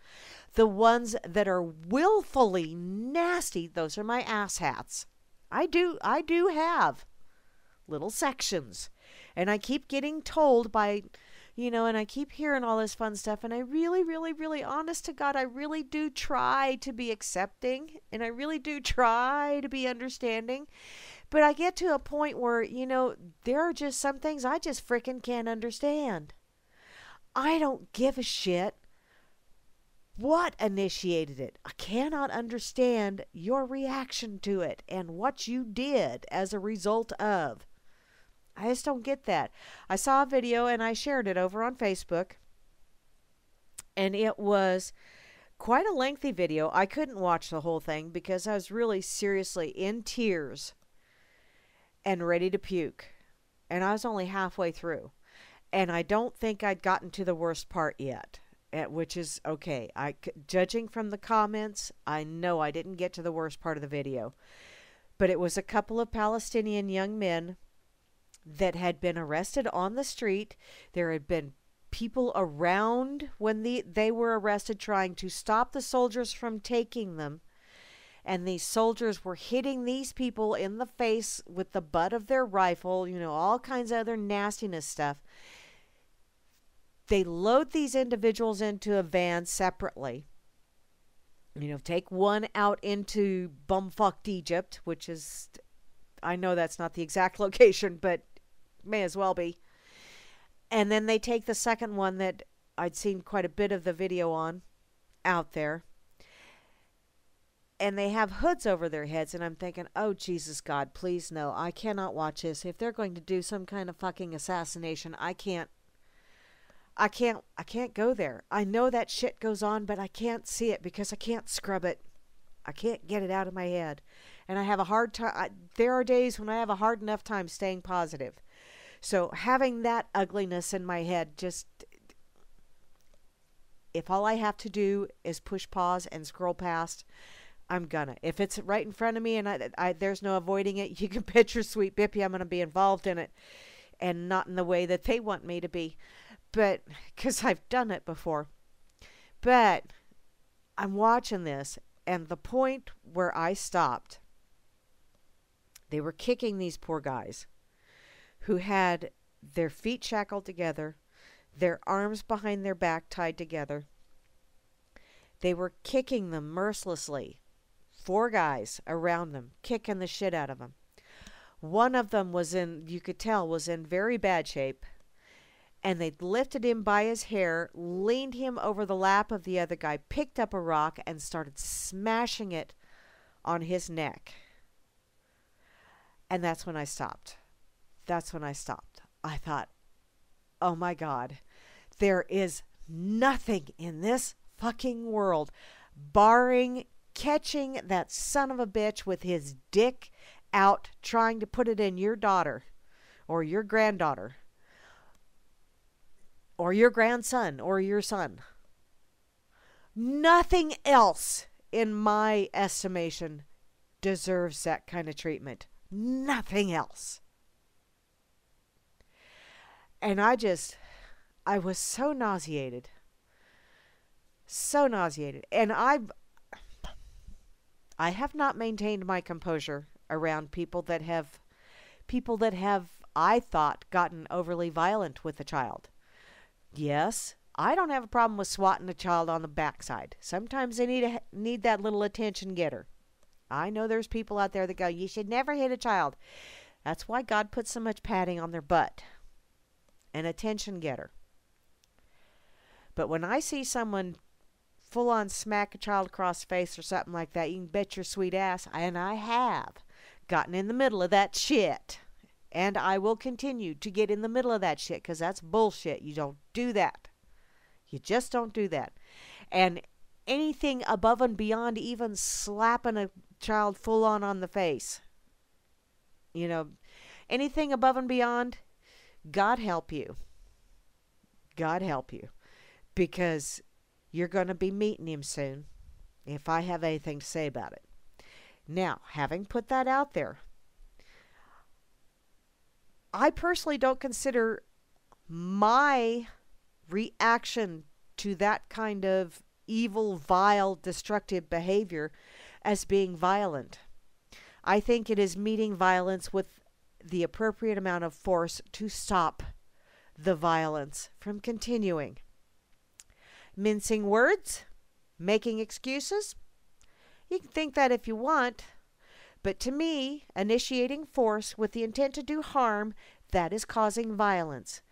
The ones that are willfully nasty, those are my asshats. I do have little sections. And I keep getting told by, and I keep hearing all this fun stuff. And I really, really, really, honest to God, I really do try to be accepting. And I really do try to be understanding. But I get to a point where, there are just some things I just frickin' can't understand. I don't give a shit what initiated it. I cannot understand your reaction to it and what you did as a result of. I just don't get that. I saw a video and I shared it over on Facebook. And it was quite a lengthy video. I couldn't watch the whole thing because I was really seriously in tears and ready to puke. And I was only halfway through. And I don't think I'd gotten to the worst part yet, which is okay. Judging from the comments, I know I didn't get to the worst part of the video. But it was a couple of Palestinian young men that had been arrested on the street. There had been people around when they were arrested trying to stop the soldiers from taking them. And these soldiers were hitting these people in the face with the butt of their rifle, all kinds of other nastiness stuff. They load these individuals into a van separately. Take one out into bumfucked Egypt, which is, I know that's not the exact location, but may as well be. And then they take the second one that I'd seen quite a bit of the video on out there. And they have hoods over their heads, and I'm thinking, oh, Jesus God, please no, I cannot watch this. If they're going to do some kind of fucking assassination, I can't go there. I know that shit goes on, but I can't see it because I can't scrub it. I can't get it out of my head. And I have a hard time. There are days when I have a hard enough time staying positive. So having that ugliness in my head, just, if all I have to do is push pause and scroll past, I'm gonna. If it's right in front of me and there's no avoiding it, you can bet your sweet bippy I'm gonna be involved in it, and not in the way that they want me to be. But, because I've done it before. But, I'm watching this, and the point where I stopped, they were kicking these poor guys who had their feet shackled together, their arms behind their back tied together. They were kicking them mercilessly. 4 guys around them, kicking the shit out of them. One of them you could tell, was in very bad shape. And they lifted him by his hair, leaned him over the lap of the other guy, picked up a rock, and started smashing it on his neck. And that's when I stopped. I thought, oh my God, there is nothing in this fucking world, barring catching that son of a bitch with his dick out trying to put it in your daughter or your granddaughter or your grandson or your son. Nothing else, in my estimation, deserves that kind of treatment. Nothing else. And I was so nauseated. So nauseated. And I have not maintained my composure around people that have, I thought, gotten overly violent with a child. Yes, I don't have a problem with swatting a child on the backside. Sometimes they need that little attention getter. I know there's people out there that go, you should never hit a child. That's why God puts so much padding on their butt. An attention getter. But when I see someone full on smack a child across the face or something like that, you can bet your sweet ass, and I have gotten in the middle of that shit. And I will continue to get in the middle of that shit, because that's bullshit. You don't do that. You just don't do that. And anything above and beyond even slapping a child full on the face, anything above and beyond, God help you. God help you. Because you're going to be meeting him soon, if I have anything to say about it. Now, having put that out there, I personally don't consider my reaction to that kind of evil, vile, destructive behavior as being violent. I think it is meeting violence with the appropriate amount of force to stop the violence from continuing. Mincing words? Making excuses? You can think that if you want. But to me, initiating force with the intent to do harm, that is causing violence.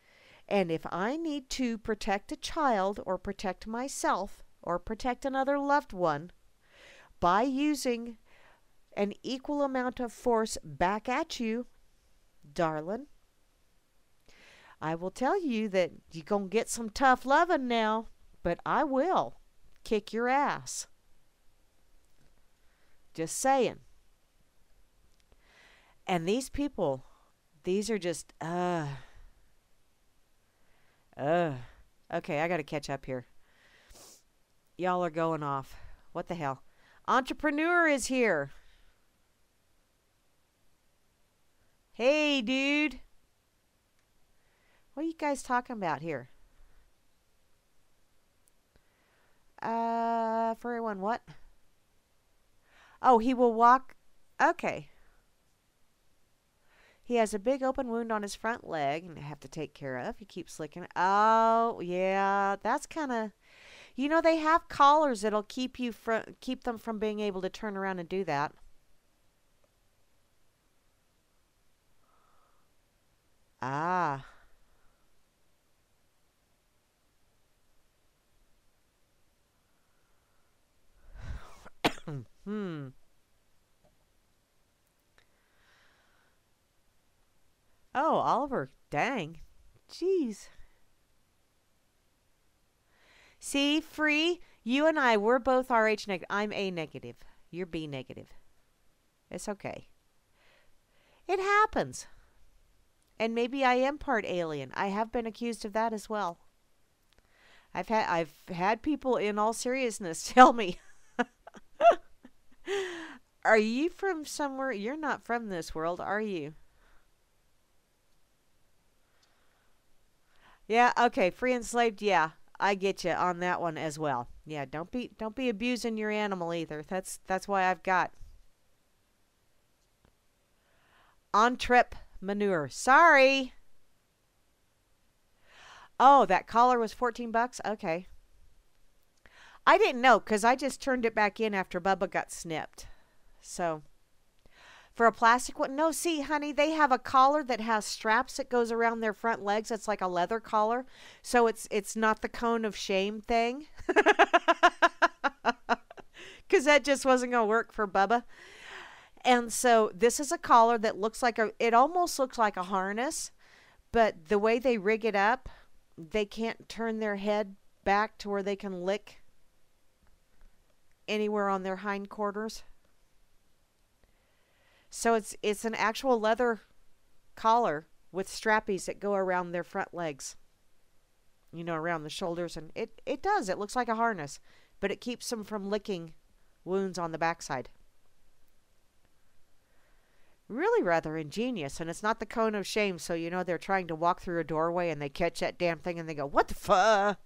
And if I need to protect a child or protect myself or protect another loved one by using an equal amount of force back at you, darling, I will tell you that you're going to get some tough loving now, but I will. kick your ass. Just saying. And these people, these are just, Okay, I got to catch up here. Y'all are going off. What the hell? Entrepreneur is here. Hey, dude. What are you guys talking about here? Furry one, what? Oh, he will walk. Okay. He has a big open wound on his front leg and have to take care of. He keeps licking it. Oh, yeah. That's kind of... You know, they have collars that'll keep them from being able to turn around and do that. Ah. Hmm. Oh, Oliver. Dang. Jeez. See, Free, you and I, we're both Rh negative. I'm A negative. You're B negative. It's okay. It happens. And maybe I am part alien. I have been accused of that as well. I've had people in all seriousness tell me, are you from somewhere? You're not from this world, are you? Yeah, okay, free enslaved, yeah. I get you on that one as well. Yeah, don't be abusing your animal either. That's why I've got on trip manure. Sorry. Oh, that collar was $14? Okay. I didn't know because I just turned it back in after Bubba got snipped. So, for a plastic one, no, see, honey, they have a collar that has straps that goes around their front legs. It's like a leather collar. So it's not the cone of shame thing. Because that just wasn't going to work for Bubba. And so this is a collar that looks like it almost looks like a harness. But the way they rig it up, they can't turn their head back to where they can lick anywhere on their hindquarters. So it's an actual leather collar with strappies that go around their front legs. You know, around the shoulders. And it does. It looks like a harness. But it keeps them from licking wounds on the backside. Really rather ingenious. And it's not the cone of shame. So, you know, they're trying to walk through a doorway and they catch that damn thing and they go, what the fuck?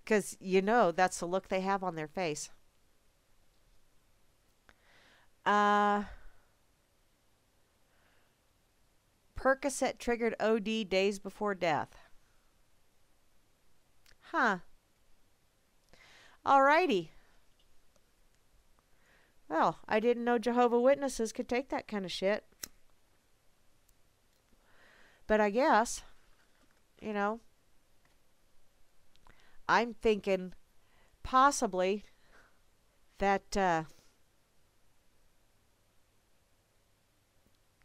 Because, you know, that's the look they have on their face. Percocet triggered OD days before death. Huh. Alrighty. Well, I didn't know Jehovah's Witnesses could take that kind of shit. But I guess, you know, I'm thinking possibly that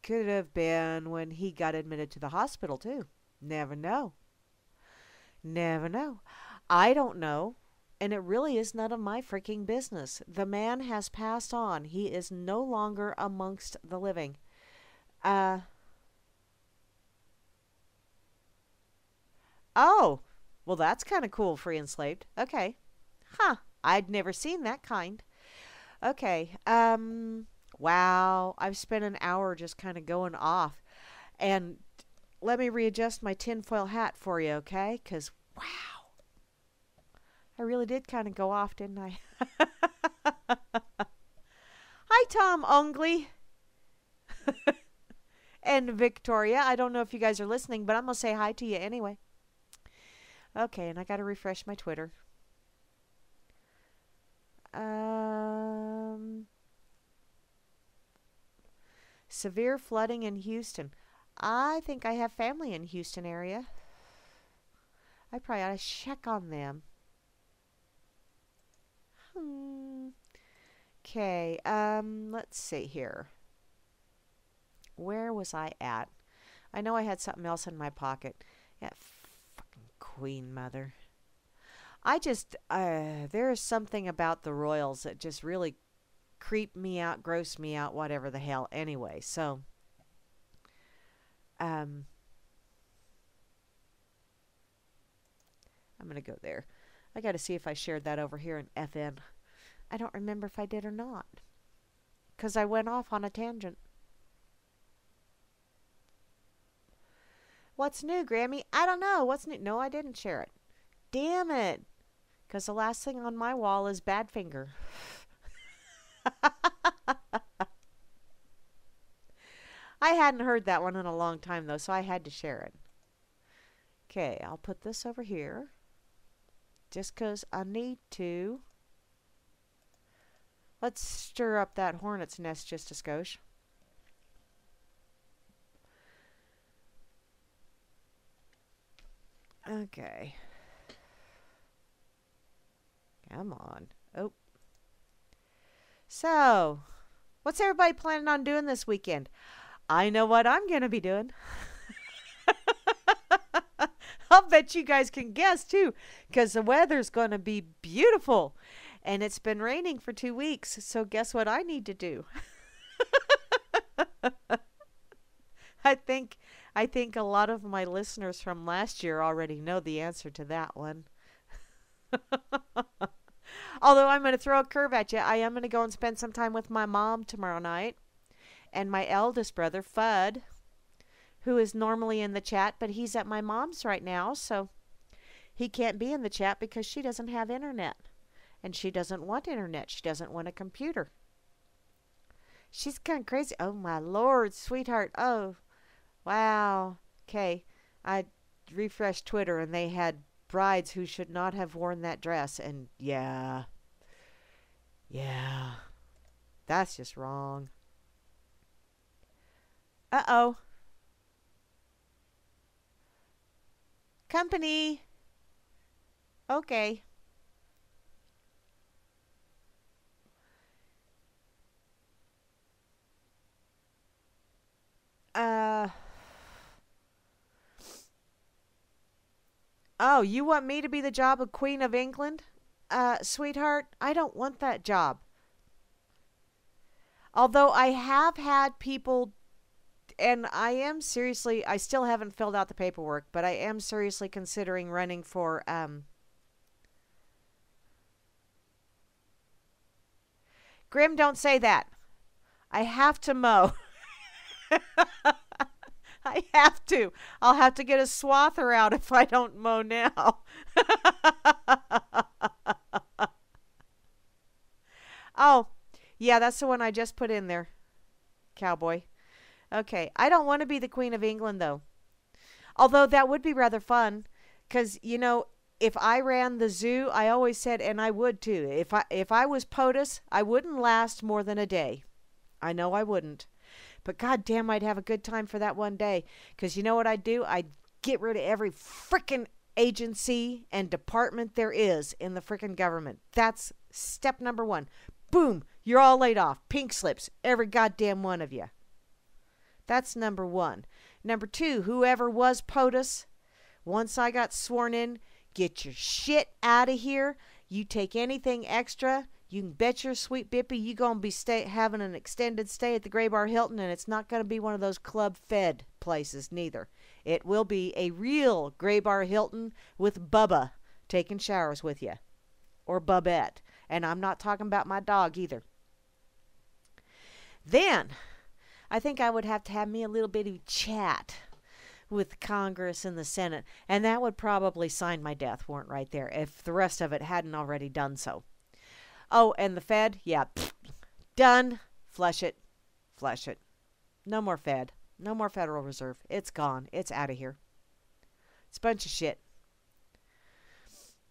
could have been when he got admitted to the hospital too. Never know. Never know. I don't know. And it really is none of my freaking business. The man has passed on. He is no longer amongst the living. Oh, well, that's kind of cool, free enslaved. Okay. Huh. I'd never seen that kind. Okay. Wow. I've spent an hour just kind of going off. And let me readjust my tinfoil hat for you, okay? Because, wow. I really did kind of go off, didn't I? Hi, Tom Ongley. And Victoria. I don't know if you guys are listening, but I'm going to say hi to you anyway. Okay, and I got to refresh my Twitter. Severe flooding in Houston. I think I have family in Houston area. I probably ought to check on them. Okay, let's see here. Where was I at? I know I had something else in my pocket. Yeah, fucking Queen Mother. I just, there is something about the Royals that just really creep me out, gross me out, whatever the hell. Anyway, so, um, I'm going to go there. I got to see if I shared that over here in FN. I don't remember if I did or not, because I went off on a tangent. What's new, Grammy? I don't know. What's new? No, I didn't share it. Damn it. Because the last thing on my wall is Badfinger. I hadn't heard that one in a long time, though, so I had to share it. Okay, I'll put this over here. Just because I need to. Let's stir up that hornet's nest just a skosh. Okay. Come on. Oh. So, what's everybody planning on doing this weekend? I know what I'm going to be doing. I'll bet you guys can guess too, because the weather's going to be beautiful. And it's been raining for 2 weeks, so guess what I need to do? I think a lot of my listeners from last year already know the answer to that one. Although I'm going to throw a curve at you. I am going to go and spend some time with my mom tomorrow night. And my eldest brother, Fudd, who is normally in the chat, but he's at my mom's right now, so he can't be in the chat because she doesn't have internet. And she doesn't want internet. She doesn't want a computer. She's kind of crazy. Oh, my Lord, sweetheart. Oh, wow. Okay, I refreshed Twitter, and they had brides who should not have worn that dress. And yeah, that's just wrong. Uh-oh. Company. Okay. Oh, you want me to be the job of Queen of England? Sweetheart, I don't want that job. Although I have had people, and I am seriously, I still haven't filled out the paperwork, but I am seriously considering running for, Grim, don't say that. I have to mow. I have to. I'll have to get a swather out if I don't mow now. Oh, yeah, that's the one I just put in there. Cowboy. Okay, I don't want to be the Queen of England, though. Although that would be rather fun. Because, you know, if I ran the zoo, I always said, and I would too, if I was POTUS, I wouldn't last more than a day. I know I wouldn't. But goddamn, I'd have a good time for that one day. Because you know what I'd do? I'd get rid of every frickin' agency and department there is in the frickin' government. That's step number one. Boom, you're all laid off. Pink slips, every goddamn one of you. That's number one. Number two, whoever was POTUS, once I got sworn in, get your shit out of here. You take anything extra, you can bet your sweet bippy you going to be having an extended stay at the Gray Bar Hilton, and it's not going to be one of those club-fed places neither. It will be a real Gray Bar Hilton with Bubba taking showers with you. Or Bubette. And I'm not talking about my dog either. Then, I think I would have to have me a little bitty chat with Congress and the Senate. And that would probably sign my death warrant right there if the rest of it hadn't already done so. Oh, and the Fed? Yeah. Done. Flush it. Flush it. No more Fed. No more Federal Reserve. It's gone. It's out of here. It's a bunch of shit.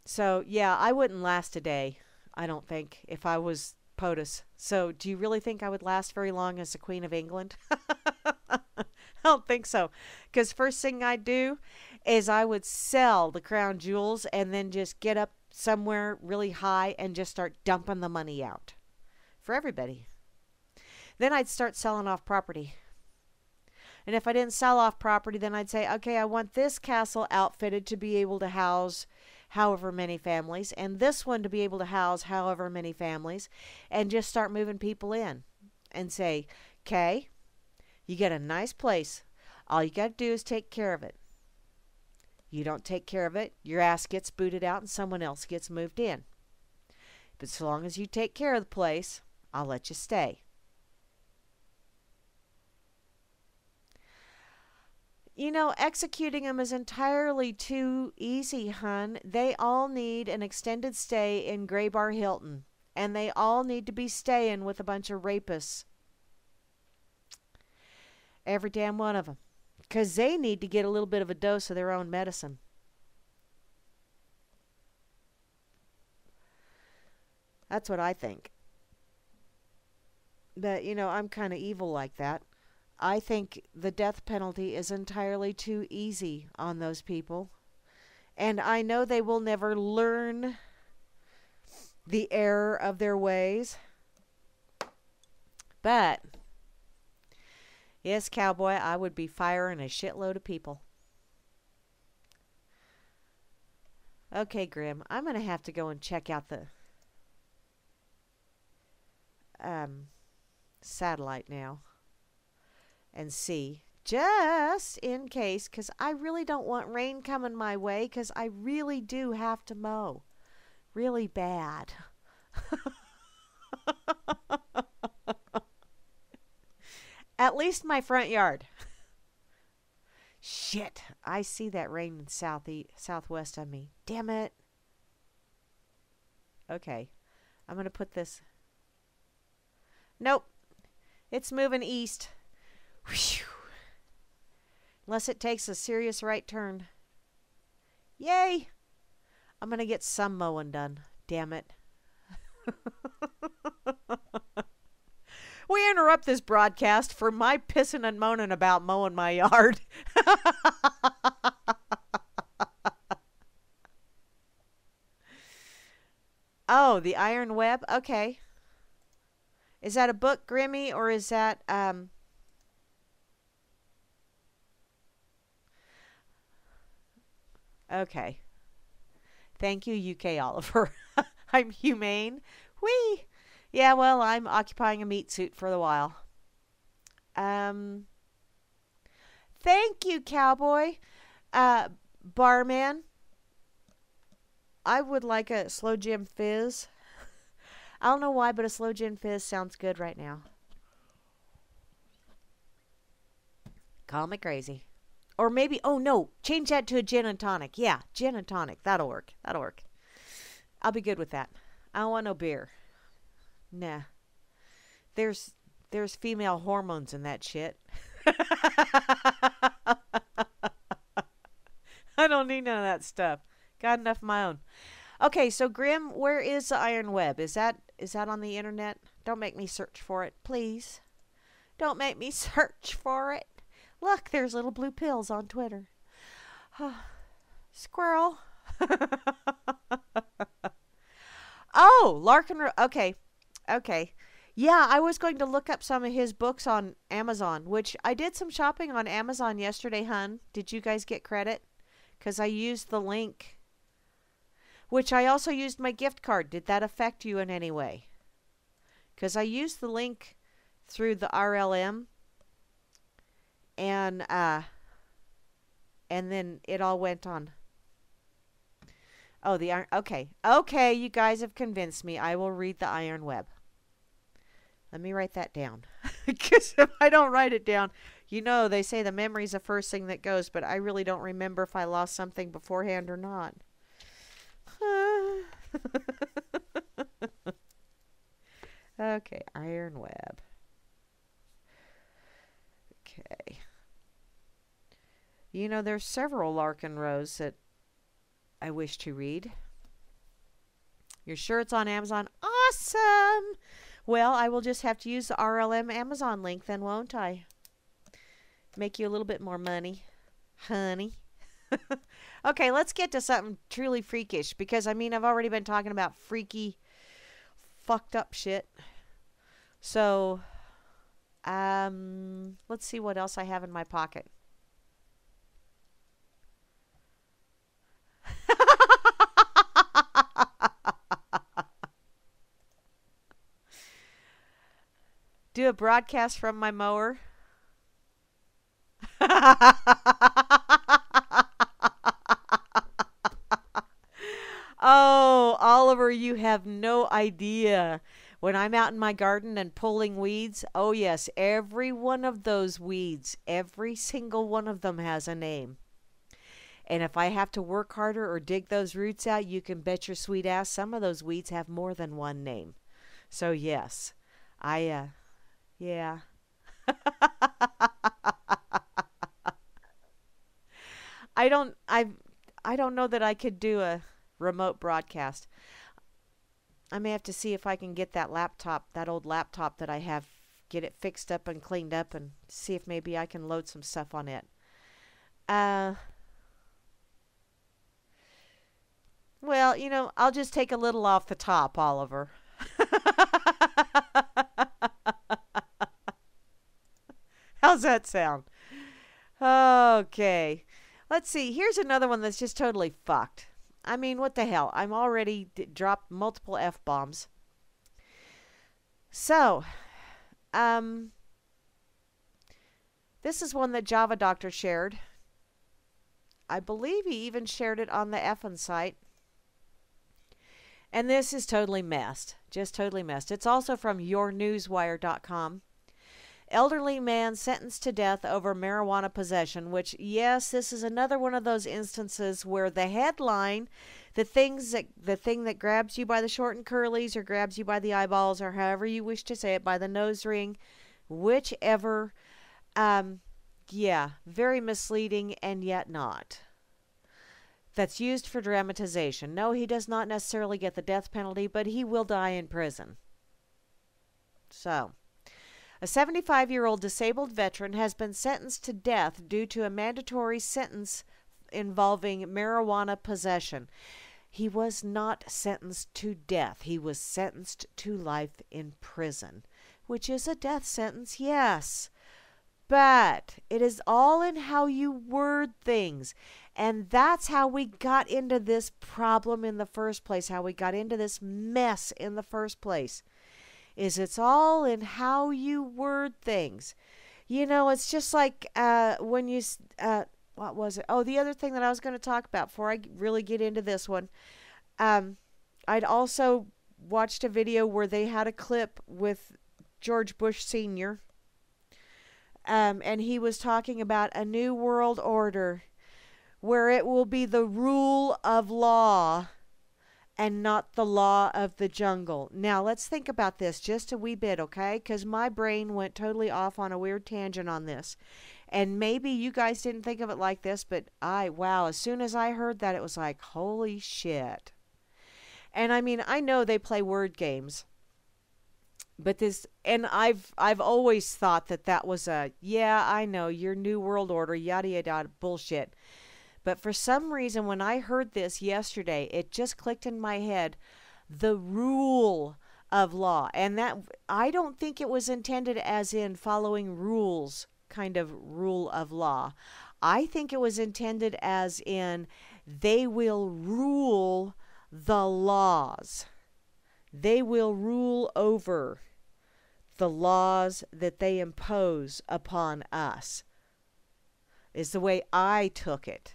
So, yeah, I wouldn't last a day, I don't think, if I was POTUS. So, do you really think I would last very long as the Queen of England? I don't think so. Because first thing I'd do is I would sell the crown jewels and then just get up somewhere really high and just start dumping the money out for everybody. Then I'd start selling off property. And if I didn't sell off property, then I'd say, okay, I want this castle outfitted to be able to house however many families, and this one to be able to house however many families, and just start moving people in and say, okay, you get a nice place. All you got to do is take care of it. You don't take care of it, your ass gets booted out and someone else gets moved in. But so long as you take care of the place, I'll let you stay. You know, executing them is entirely too easy, hun. They all need an extended stay in Gray Bar Hilton. And they all need to be staying with a bunch of rapists. Every damn one of them. Because they need to get a little bit of a dose of their own medicine. That's what I think. But, you know, I'm kind of evil like that. I think the death penalty is entirely too easy on those people. And I know they will never learn the error of their ways. But, yes, cowboy, I would be firing a shitload of people. Okay, Grim, I'm going to have to go and check out the satellite now. And see, just in case, because I really don't want rain coming my way, because I really do have to mow. Really bad. At least my front yard. Shit, I see that rain in southwest of me. Damn it. Okay, I'm going to put this. Nope, it's moving east. Whew. Unless it takes a serious right turn. Yay! I'm going to get some mowing done. Damn it. We interrupt this broadcast for my pissing and moaning about mowing my yard. Oh, the Iron Web? Okay. Is that a book, Grimmy, or is that... Okay. Thank you, UK Oliver. I'm humane. Whee! Yeah, well, I'm occupying a meat suit for a while. Thank you, cowboy. Barman. I would like a slow gin fizz. I don't know why, but a slow gin fizz sounds good right now. Call me crazy. Or maybe, oh no, change that to a gin and tonic. Yeah, gin and tonic. That'll work. That'll work. I'll be good with that. I don't want no beer. Nah. There's female hormones in that shit. I don't need none of that stuff. Got enough of my own. Okay, so Grim, where is the Iron Web? Is that on the internet? Don't make me search for it, please. Don't make me search for it. Look, there's little blue pills on Twitter. Squirrel. Oh, Larkin. Okay. Okay. Yeah, I was going to look up some of his books on Amazon, which I did some shopping on Amazon yesterday, hun. Did you guys get credit? Because I used the link, which I also used my gift card. Did that affect you in any way? Because I used the link through the RLM. And then it all went on. Oh, the Iron... Okay. Okay, you guys have convinced me. I will read the Iron Web. Let me write that down. Because if I don't write it down, you know, they say the memory's the first thing that goes, but I really don't remember if I lost something beforehand or not. Okay, Iron Web. Okay. You know, there's several Larkin Rose that I wish to read. You're sure it's on Amazon? Awesome! Well, I will just have to use the RLM Amazon link then, won't I? Make you a little bit more money, honey. Okay, let's get to something truly freakish, because, I mean, I've already been talking about freaky, fucked up shit. So, let's see what else I have in my pocket. do a broadcast from my mower. Oh, Oliver, you have no idea. When I'm out in my garden and pulling weeds, oh yes, every one of those weeds, every single one of them has a name. And if I have to work harder or dig those roots out, you can bet your sweet ass some of those weeds have more than one name. So yes, yeah. I don't, I, I don't know that I could do a remote broadcast. I may have to see if I can get that laptop, that old laptop that I have, get it fixed up and cleaned up and see if maybe I can load some stuff on it. Uh, well, I'll just take a little off the top, Oliver. How's that sound? Okay. Let's see. Here's another one that's just totally fucked. I mean, what the hell? I'm already dropped multiple F-bombs. So, this is one that Java Doctor shared. I believe he even shared it on the effin site. And this is totally messed. Just totally messed. It's also from yournewswire.com. Elderly man sentenced to death over marijuana possession, which, yes, this is another one of those instances where the headline, the thing that grabs you by the short and curlies or grabs you by the eyeballs or however you wish to say it, by the nose ring, whichever, yeah, very misleading and yet not. That's used for dramatization. No, he does not necessarily get the death penalty, but he will die in prison. So, a 75-year-old disabled veteran has been sentenced to death due to a mandatory sentence involving marijuana possession. He was not sentenced to death. He was sentenced to life in prison, which is a death sentence, yes. But it is all in how you word things. And that's how we got into this problem in the first place, how we got into this mess in the first place. It's all in how you word things. It's just like when you, what was it? Oh, the other thing that I was going to talk about before I really get into this one. I'd also watched a video where they had a clip with George Bush Sr., and he was talking about a new world order where it will be the rule of law and not the law of the jungle. Now, let's think about this just a wee bit, okay? Because my brain went totally off on a weird tangent on this. And maybe you guys didn't think of it like this, but wow, as soon as I heard that, it was like, holy shit. And I mean, I know they play word games. But I've always thought that was yeah, I know, your new world order, yada, yada, bullshit. But for some reason, when I heard this yesterday, it just clicked in my head, the rule of law. And that, I don't think it was intended as in following rules, kind of rule of law. I think it was intended as in they will rule the laws. They will rule over the laws that they impose upon us, is the way I took it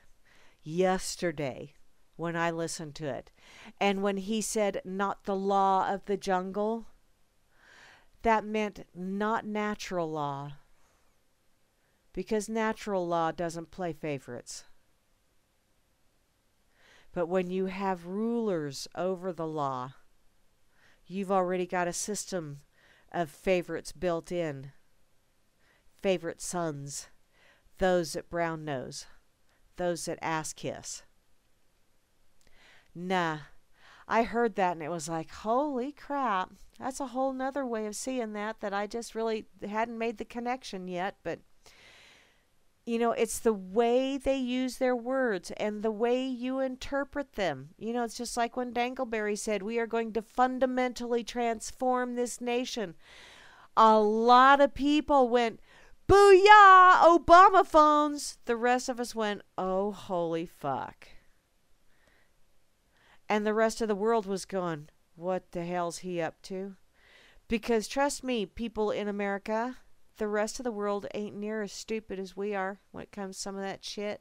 yesterday when I listened to it. And when he said not the law of the jungle, that meant not natural law, because natural law doesn't play favorites. But when you have rulers over the law, you've already got a system of favorites built in. Favorite sons, those that brown nose, those that ass kiss. Nah, I heard that and it was like, holy crap, that's a whole nother way of seeing that I just really hadn't made the connection yet. But it's the way they use their words and the way you interpret them. It's just like when Dangleberry said, we are going to fundamentally transform this nation. A lot of people went, booyah, Obama phones. The rest of us went, oh, holy fuck. And the rest of the world was going, what the hell's he up to? Because trust me, people in America, the rest of the world ain't near as stupid as we are when it comes to some of that shit.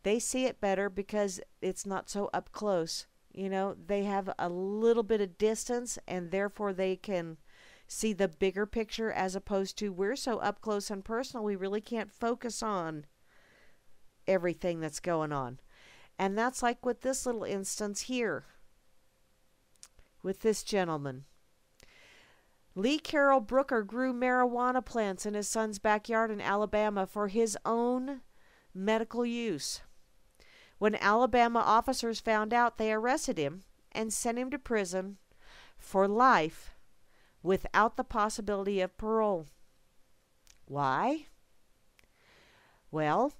They see it better because it's not so up close. You know, they have a little bit of distance and therefore they can see the bigger picture, as opposed to we're so up close and personal we really can't focus on everything that's going on. And that's like with this little instance here with this gentleman. Lee Carroll Brooker grew marijuana plants in his son's backyard in Alabama for his own medical use. When Alabama officers found out, they arrested him and sent him to prison for life without the possibility of parole. Why? Well,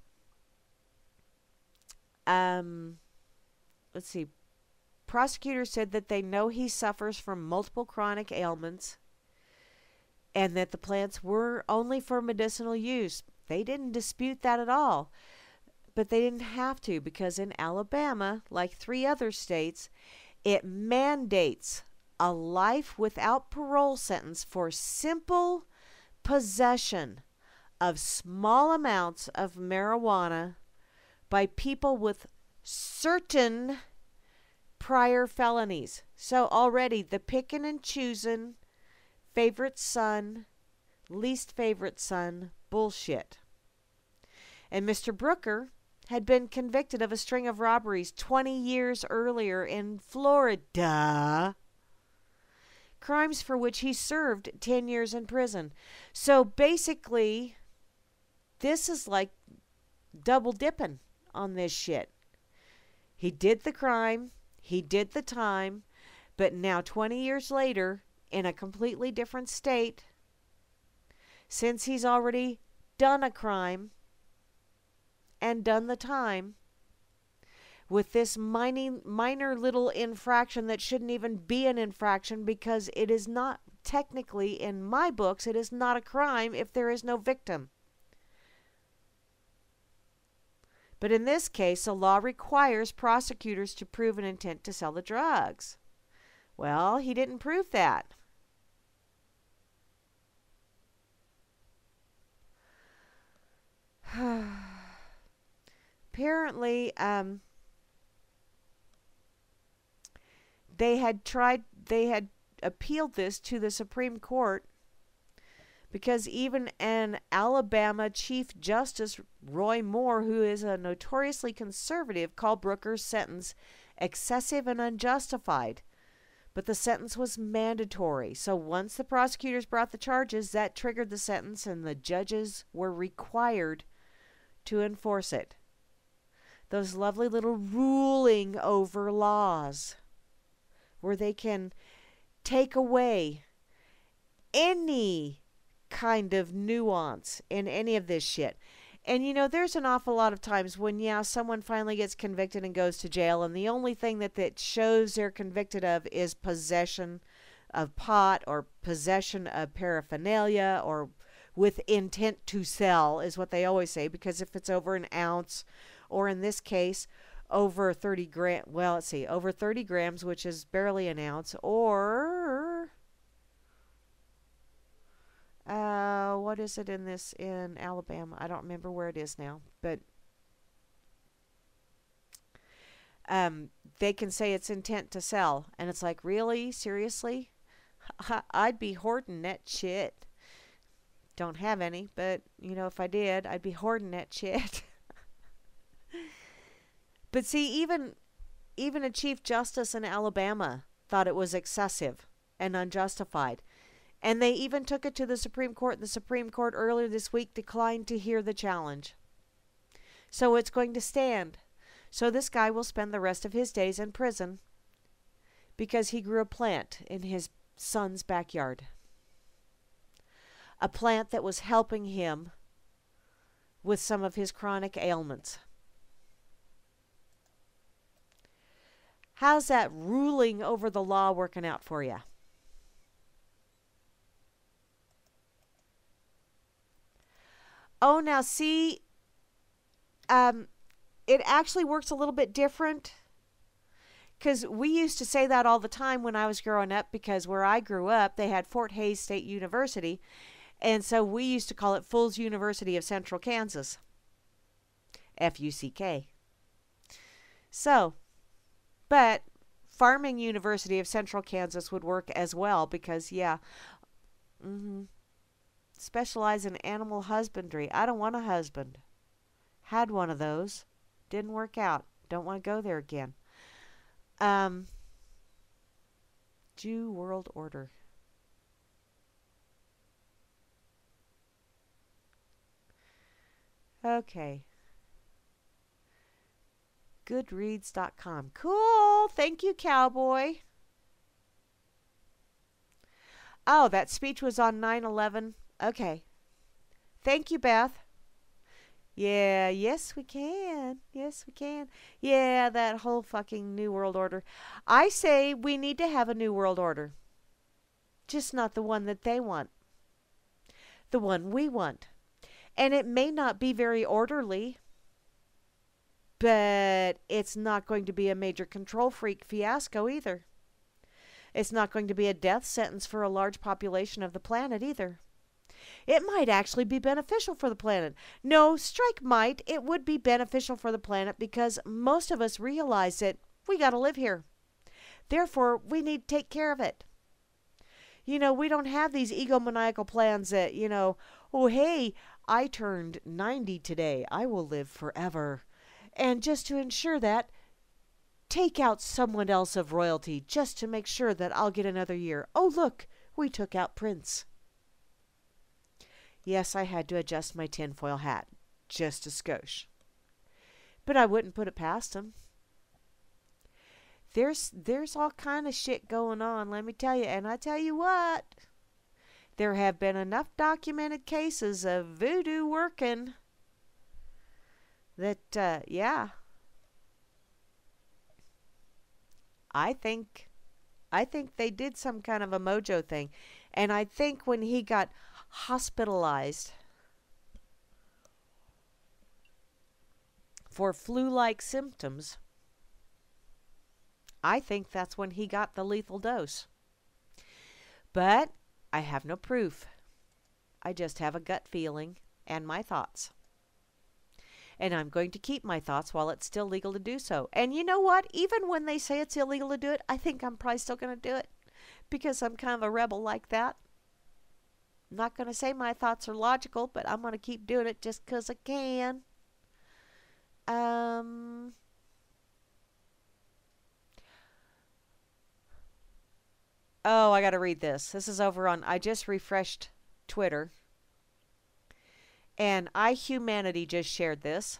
let's see. Prosecutors said that they know he suffers from multiple chronic ailments and that the plants were only for medicinal use. They didn't dispute that at all. But they didn't have to, because in Alabama, like 3 other states, it mandates a life without parole sentence for simple possession of small amounts of marijuana by people with certain prior felonies. So already the picking and choosing, favorite son, least favorite son, bullshit. And Mr. Brooker had been convicted of a string of robberies 20 years earlier in Florida, crimes for which he served 10 years in prison. So basically, this is like double dipping on this shit. He did the crime, he did the time, but now 20 years later, in a completely different state, since he's already done a crime and done the time, with this minor little infraction that shouldn't even be an infraction, because it is not technically, in my books, it is not a crime if there is no victim. But in this case, the law requires prosecutors to prove an intent to sell the drugs. Well, he didn't prove that. Apparently, they had appealed this to the Supreme Court, because even an Alabama Chief Justice, Roy Moore, who is a notoriously conservative, called Brooker's sentence excessive and unjustified. But the sentence was mandatory. So once the prosecutors brought the charges, that triggered the sentence, and the judges were required to enforce it. Those lovely little ruling over laws, where they can take away any kind of nuance in any of this shit. And you know, there's an awful lot of times when, yeah, someone finally gets convicted and goes to jail, and the only thing that shows they're convicted of is possession of pot or possession of paraphernalia, or with intent to sell, is what they always say, because if it's over an ounce, or in this case, over 30 grams, well, let's see, over 30 grams, which is barely an ounce, or what is it in Alabama? I don't remember where it is now, but they can say it's intent to sell, and it's like, really? Seriously? I'd be hoarding that shit. Don't have any, but, you know, if I did, I'd be hoarding that shit. But see, even a Chief Justice in Alabama thought it was excessive and unjustified. And they even took it to the Supreme Court, and the Supreme Court earlier this week declined to hear the challenge. So it's going to stand. So this guy will spend the rest of his days in prison because he grew a plant in his son's backyard. A plant that was helping him with some of his chronic ailments. How's that ruling over the law working out for you? Oh, now see, it actually works a little bit different, Because we used to say that all the time when I was growing up, because where I grew up, they had Fort Hays State University. And so we used to call it Fools University of Central Kansas. FUCK. So, but Farming University of Central Kansas would work as well because, yeah, specialize in animal husbandry. I don't want a husband. Had one of those. Didn't work out. Don't want to go there again. Jew World Order. Okay. Goodreads.com. Cool. Thank you, cowboy. Oh, that speech was on 9/11. Okay. Thank you, Beth. Yeah, yes, we can. Yes, we can. Yeah, that whole fucking New World Order. I say we need to have a New World Order. Just not the one that they want. The one we want. And it may not be very orderly, but it's not going to be a major control freak fiasco either. It's not going to be a death sentence for a large population of the planet either. It might actually be beneficial for the planet. No, strike might. It would be beneficial for the planet because most of us realize that we got to live here. Therefore, we need to take care of it. You know, we don't have these egomaniacal plans that, you know, oh, hey, I turned 90 today. I will live forever. And just to ensure that, take out someone else of royalty just to make sure that I'll get another year. Oh, look, we took out Prince. Yes, I had to adjust my tinfoil hat, just a skosh. But I wouldn't put it past him. There's all kind of shit going on, let me tell you. And I tell you what, there have been enough documented cases of voodoo working that, yeah. I think they did some kind of a mojo thing. And I think when he got hospitalized for flu-like symptoms, I think that's when he got the lethal dose. But I have no proof. I just have a gut feeling and my thoughts. And I'm going to keep my thoughts while it's still legal to do so. And you know what? Even when they say it's illegal to do it, I think I'm probably still going to do it. Because I'm kind of a rebel like that. I'm not going to say my thoughts are logical, but I'm going to keep doing it just because I can. Oh, I got to read this. This is over on, I just refreshed Twitter. And iHumanity just shared this.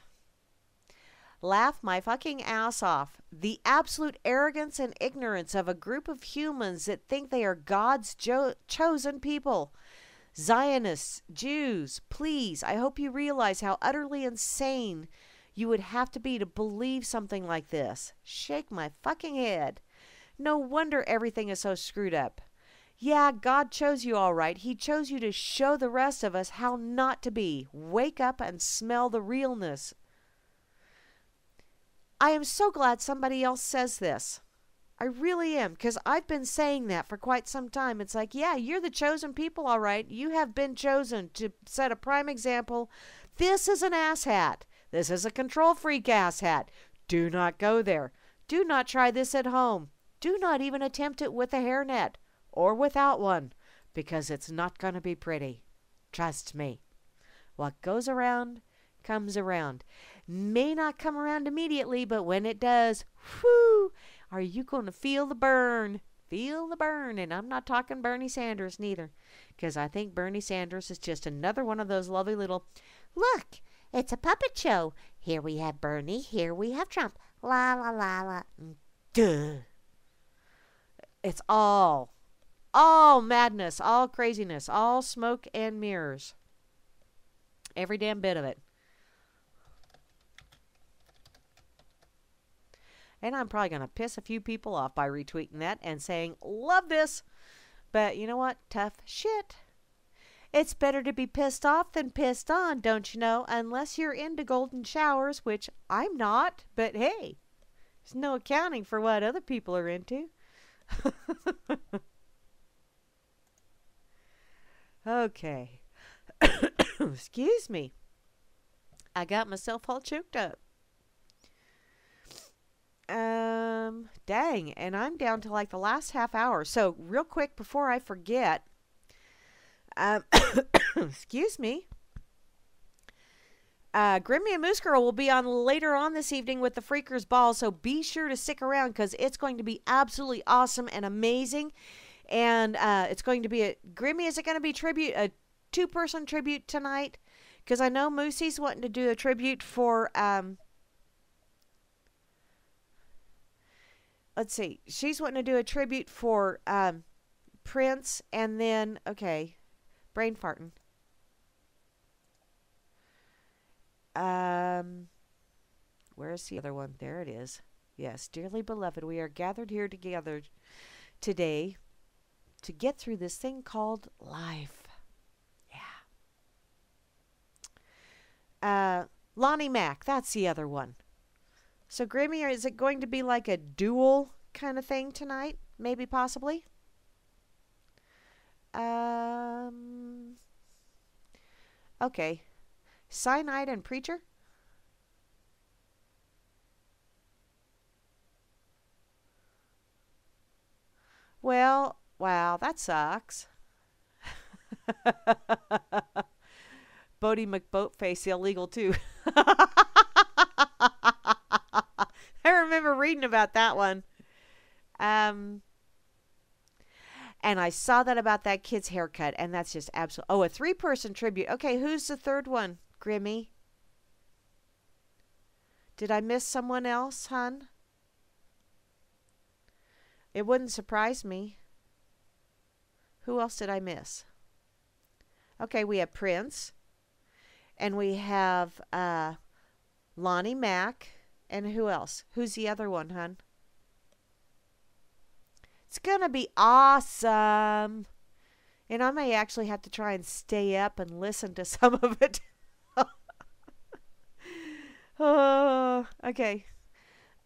Laugh my fucking ass off. The absolute arrogance and ignorance of a group of humans that think they are God's chosen people. Zionists, Jews, please, I hope you realize how utterly insane you would have to be to believe something like this. Shake my fucking head. No wonder everything is so screwed up. Yeah, God chose you all right. He chose you to show the rest of us how not to be. Wake up and smell the realness. I am so glad somebody else says this. I really am, because I've been saying that for quite some time. It's like, yeah, you're the chosen people, all right. You have been chosen to set a prime example. This is an asshat. This is a control freak asshat. Do not go there. Do not try this at home. Do not even attempt it with a hairnet. Or without one, because it's not going to be pretty. Trust me. What goes around, comes around. May not come around immediately, but when it does, whoo, are you going to feel the burn? Feel the burn. And I'm not talking Bernie Sanders neither, because I think Bernie Sanders is just another one of those lovely little, look, it's a puppet show. Here we have Bernie, here we have Trump. La, la, la, la. Duh. It's all madness, all craziness, all smoke and mirrors. Every damn bit of it. And I'm probably going to piss a few people off by retweeting that and saying, love this. But you know what? Tough shit. It's better to be pissed off than pissed on, don't you know? Unless you're into golden showers, which I'm not. But hey, There's no accounting for what other people are into. Okay. Excuse me. I got myself all choked up. Dang, and I'm down to like the last half hour. So real quick before I forget, um, excuse me. Grammy and Moose Girl will be on later on this evening with the Freakers Ball, so be sure to stick around because it's going to be absolutely awesome and amazing. And it's going to be Grammy, is it going to be a two-person tribute tonight? Because I know Moosey's wanting to do a tribute for, let's see, she's wanting to do a tribute for Prince, and then, okay, brain farting. Where's the other one? There it is. Yes, dearly beloved, we are gathered here together today to get through this thing called life. Yeah. Lonnie Mac, that's the other one. So, Grammy, is it going to be like a dual kind of thing tonight? Maybe, possibly? Okay. Cyanide and Preacher? Well, wow, that sucks. Bodie McBoatface illegal too. I remember reading about that one. And I saw that about that kid's haircut, and that's just absolute. Oh, a 3-person tribute. Okay, who's the third one, Grimmy? Did I miss someone else, hun? It wouldn't surprise me. Who else did I miss? Okay, we have Prince. And we have Lonnie Mac. And who else? Who's the other one, hun? It's going to be awesome. And I may actually have to try and stay up and listen to some of it. Oh, okay.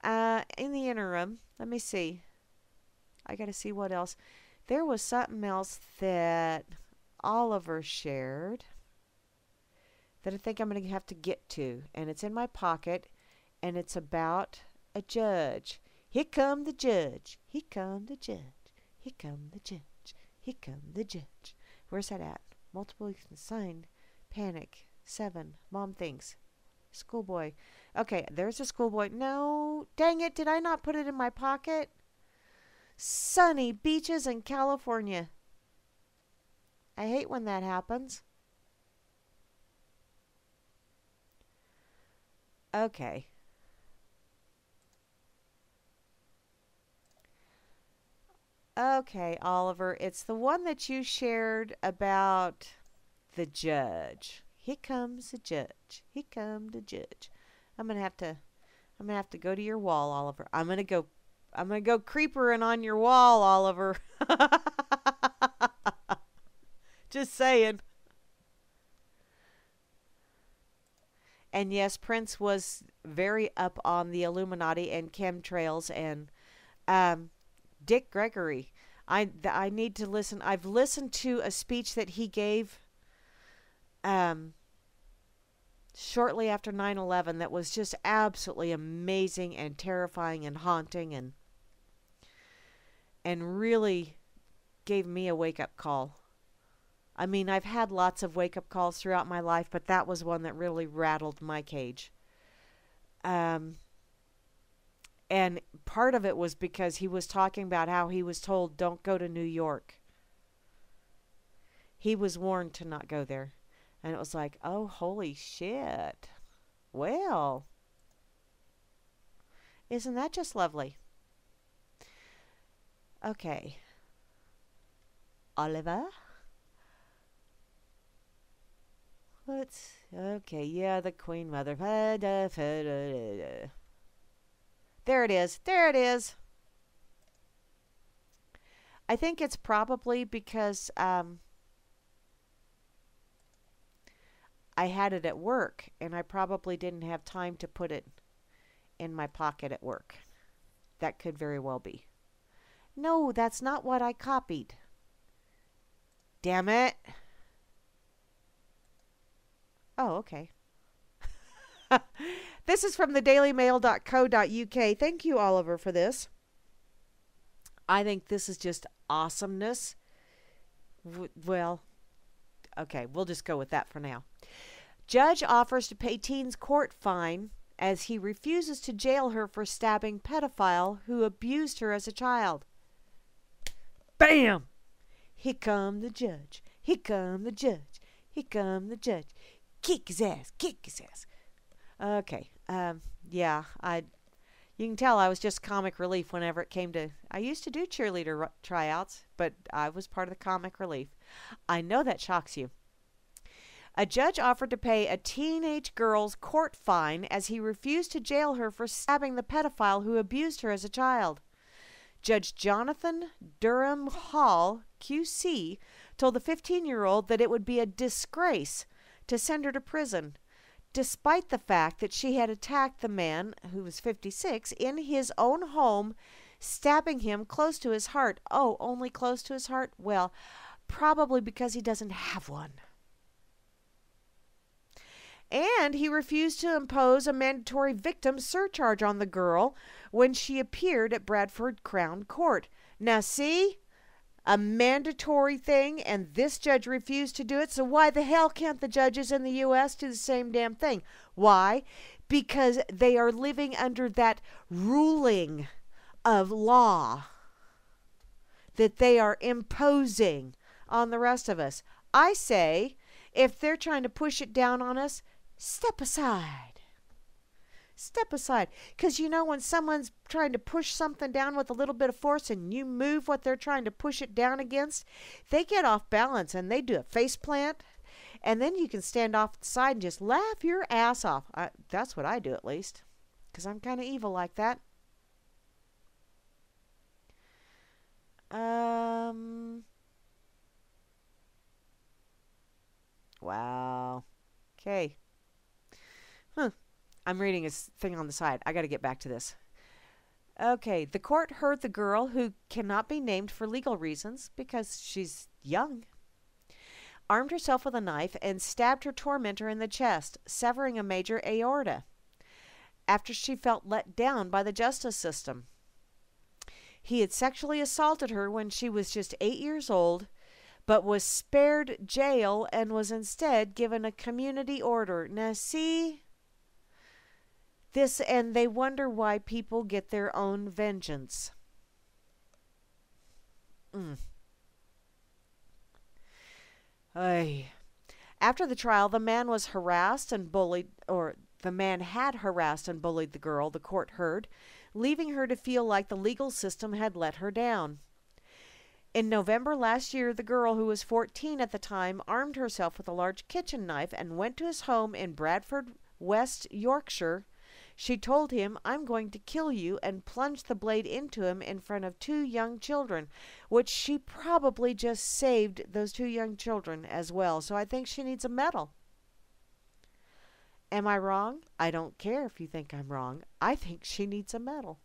In the interim, let me see. I got to see what else. There was something else that Oliver shared that I think I'm going to have to get to. And it's in my pocket. And it's about a judge. Here come the judge. Here come the judge. Here come the judge. Here come the judge. Where's that at? Multiple signed. Panic. 7. Mom thinks. Schoolboy. Okay, there's a schoolboy. No. Dang it. Did I not put it in my pocket? Sunny beaches in California. I hate when that happens. Okay. Okay, Oliver. It's the one that you shared about the judge. Here comes the judge. Here comes the judge. I'm gonna have to go to your wall, Oliver. I'm gonna go creepering on your wall, Oliver. Just saying. And yes, Prince was very up on the Illuminati and chemtrails and Dick Gregory. I need to listen. I've listened to a speech that he gave shortly after 9/11 that was just absolutely amazing and terrifying and haunting and really gave me a wake-up call. I mean, I've had lots of wake-up calls throughout my life, but that was one that really rattled my cage. And part of it was because he was talking about how he was told, don't go to New York. He was warned to not go there. And it was like, oh, holy shit. Well, isn't that just lovely? Okay. Oliver? Okay, yeah, the Queen Mother. There it is. There it is. I think it's probably because I had it at work, and I probably didn't have time to put it in my pocket at work. That could very well be. No, that's not what I copied. Damn it. Oh, okay. This is from thedailymail.co.uk. Thank you, Oliver, for this. I think this is just awesomeness. Well, okay, we'll just go with that for now. Judge offers to pay teen's court fine as he refuses to jail her for stabbing pedophile who abused her as a child. Bam! Here come the judge. Here come the judge. Here come the judge. Kick his ass. Kick his ass. Okay. Yeah, you can tell I was just comic relief whenever it came to... I used to do cheerleader tryouts, but I was part of the comic relief. I know that shocks you. A judge offered to pay a teenage girl's court fine as he refused to jail her for stabbing the pedophile who abused her as a child. Judge Jonathan Durham Hall, QC, told the 15-year-old that it would be a disgrace to send her to prison, despite the fact that she had attacked the man, who was 56, in his own home, stabbing him close to his heart. Oh, only close to his heart? Well, probably because he doesn't have one. And he refused to impose a mandatory victim surcharge on the girl when she appeared at Bradford Crown Court. Now, see? A mandatory thing, and this judge refused to do it. So why the hell can't the judges in the U.S. do the same damn thing? Why? Because they are living under that ruling of law that they are imposing on the rest of us. I say, if they're trying to push it down on us, step aside. Step aside. Because you know when someone's trying to push something down with a little bit of force and you move what they're trying to push it down against, they get off balance and they do a face plant. And then you can stand off the side and just laugh your ass off. That's what I do at least. Because I'm kind of evil like that. Wow. Okay. I'm reading a thing on the side. I got to get back to this. Okay. The court heard the girl, who cannot be named for legal reasons because she's young, armed herself with a knife and stabbed her tormentor in the chest, severing a major aorta, after she felt let down by the justice system. He had sexually assaulted her when she was just 8 years old, but was spared jail and was instead given a community order. Now, see this, and they wonder why people get their own vengeance. After the trial, the man was harassed and bullied, or the man had harassed and bullied the girl, the court heard, leaving her to feel like the legal system had let her down. In November last year, the girl, who was 14 at the time, armed herself with a large kitchen knife and went to his home in Bradford, West Yorkshire. She told him, "I'm going to kill you," and plunged the blade into him in front of 2 young children, which she probably just saved those 2 young children as well. So I think she needs a medal. Am I wrong? I don't care if you think I'm wrong. I think she needs a medal.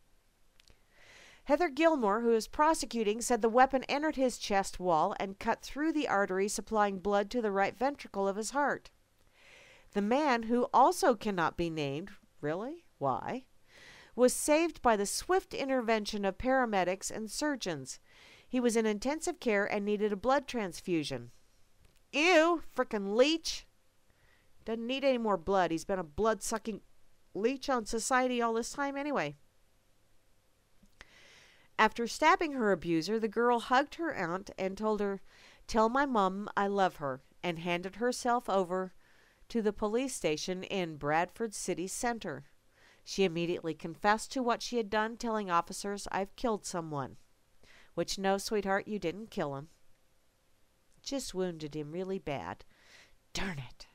Heather Gilmore, who is prosecuting, said the weapon entered his chest wall and cut through the artery supplying blood to the right ventricle of his heart. The man, who also cannot be named, really? Why? Was saved by the swift intervention of paramedics and surgeons. He was in intensive care and needed a blood transfusion. Ew, frickin' leech. Doesn't need any more blood. He's been a blood-sucking leech on society all this time anyway. After stabbing her abuser, the girl hugged her aunt and told her, "Tell my mom I love her," and handed herself over to the police station in Bradford City Center. She immediately confessed to what she had done, telling officers, "I've killed someone." Which, no, sweetheart, you didn't kill him. Just wounded him really bad. Darn it.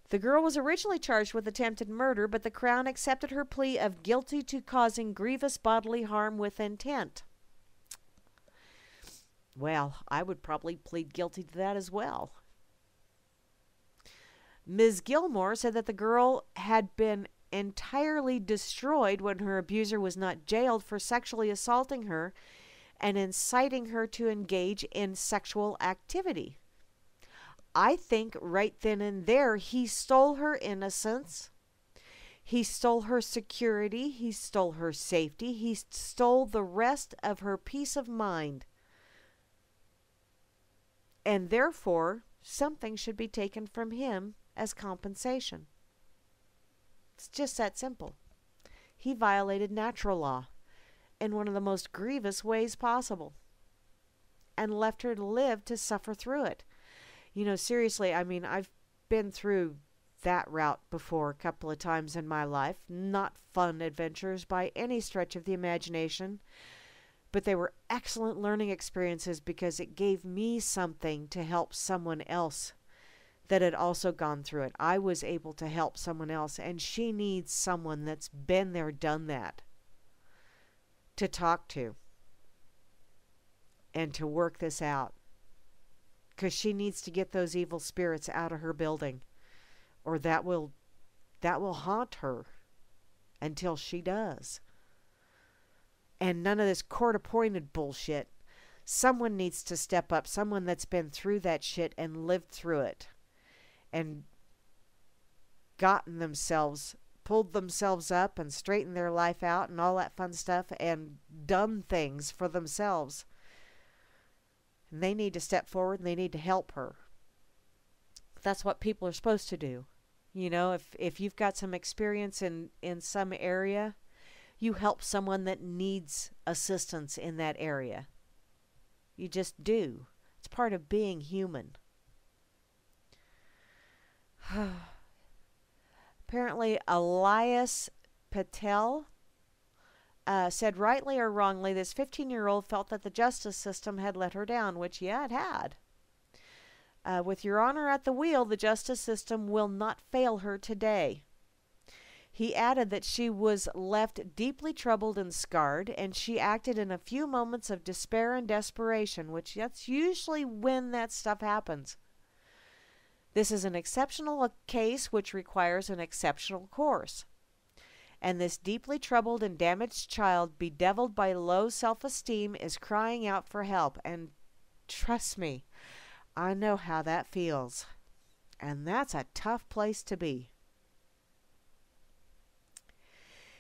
The girl was originally charged with attempted murder, but the Crown accepted her plea of guilty to causing grievous bodily harm with intent. Well, I would probably plead guilty to that as well. Ms. Gilmore said that the girl had been entirely destroyed when her abuser was not jailed for sexually assaulting her and inciting her to engage in sexual activity. I think right then and there he stole her innocence. He stole her security. He stole her safety. He stole the rest of her peace of mind. And therefore, something should be taken from him as compensation. It's just that simple. He violated natural law in one of the most grievous ways possible and left her to live to suffer through it. You know, seriously, I mean, I've been through that route before a couple of times in my life. Not fun adventures by any stretch of the imagination, but they were excellent learning experiences because it gave me something to help someone else that had also gone through it. I was able to help someone else, and she needs someone that's been there, done that, to talk to and to work this out. Because she needs to get those evil spirits out of her building, or that will haunt her until she does. And none of this court-appointed bullshit. Someone needs to step up, someone that's been through that shit and lived through it and pulled themselves up and straightened their life out and all that fun stuff and done things for themselves. And they need to step forward and they need to help her. That's what people are supposed to do. You know, if you've got some experience in some area, you help someone that needs assistance in that area. You just do. It's part of being human. Apparently, Elias Patel said, rightly or wrongly, this 15-year-old felt that the justice system had let her down, which, yeah, it had. With Your Honor at the wheel, the justice system will not fail her today. He added that she was left deeply troubled and scarred, and she acted in a few moments of despair and desperation, which that's usually when that stuff happens. This is an exceptional case which requires an exceptional course. And this deeply troubled and damaged child, bedeviled by low self-esteem, is crying out for help. And trust me, I know how that feels. And that's a tough place to be.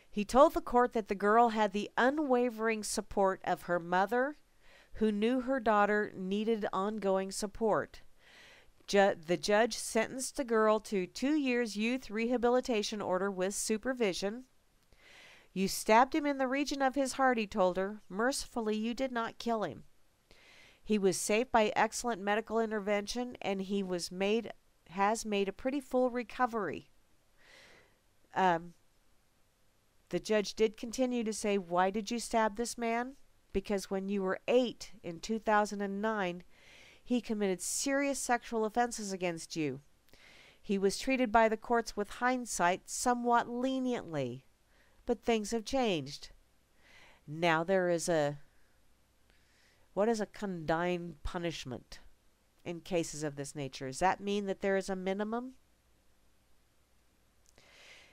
He told the court that the girl had the unwavering support of her mother, who knew her daughter needed ongoing support. The judge sentenced the girl to 2 years youth rehabilitation order with supervision. You stabbed him in the region of his heart, he told her. Mercifully, you did not kill him. He was saved by excellent medical intervention, and he has made a pretty full recovery. The judge did continue to say, why did you stab this man? Because when you were 8 in 2009, he committed serious sexual offenses against you. He was treated by the courts with hindsight somewhat leniently, but things have changed. Now there is what is a condign punishment in cases of this nature? Does that mean that there is a minimum?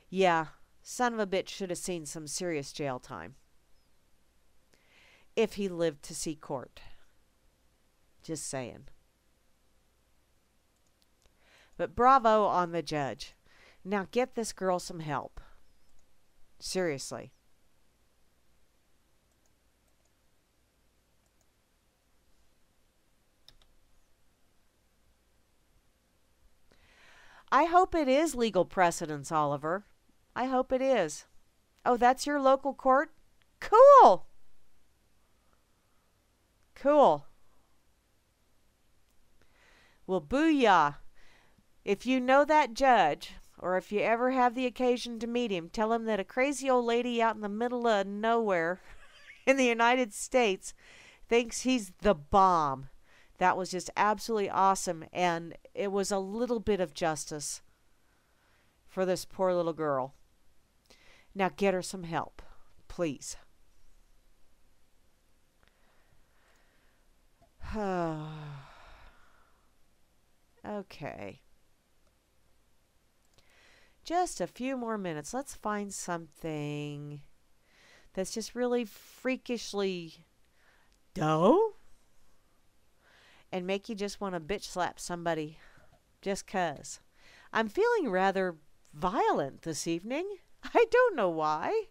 Yeah, son of a bitch should have seen some serious jail time if he lived to see court. Just saying. But bravo on the judge. Now get this girl some help. Seriously. I hope it is legal precedence, Oliver. I hope it is. Oh, that's your local court? Cool! Cool. Well, booyah. If you know that judge, or if you ever have the occasion to meet him, tell him that a crazy old lady out in the middle of nowhere in the United States thinks he's the bomb. That was just absolutely awesome, and it was a little bit of justice for this poor little girl. Now get her some help, please. Okay. Just a few more minutes. Let's find something that's just really freakishly dope and make you just want to bitch slap somebody just 'cause. I'm feeling rather violent this evening. I don't know why.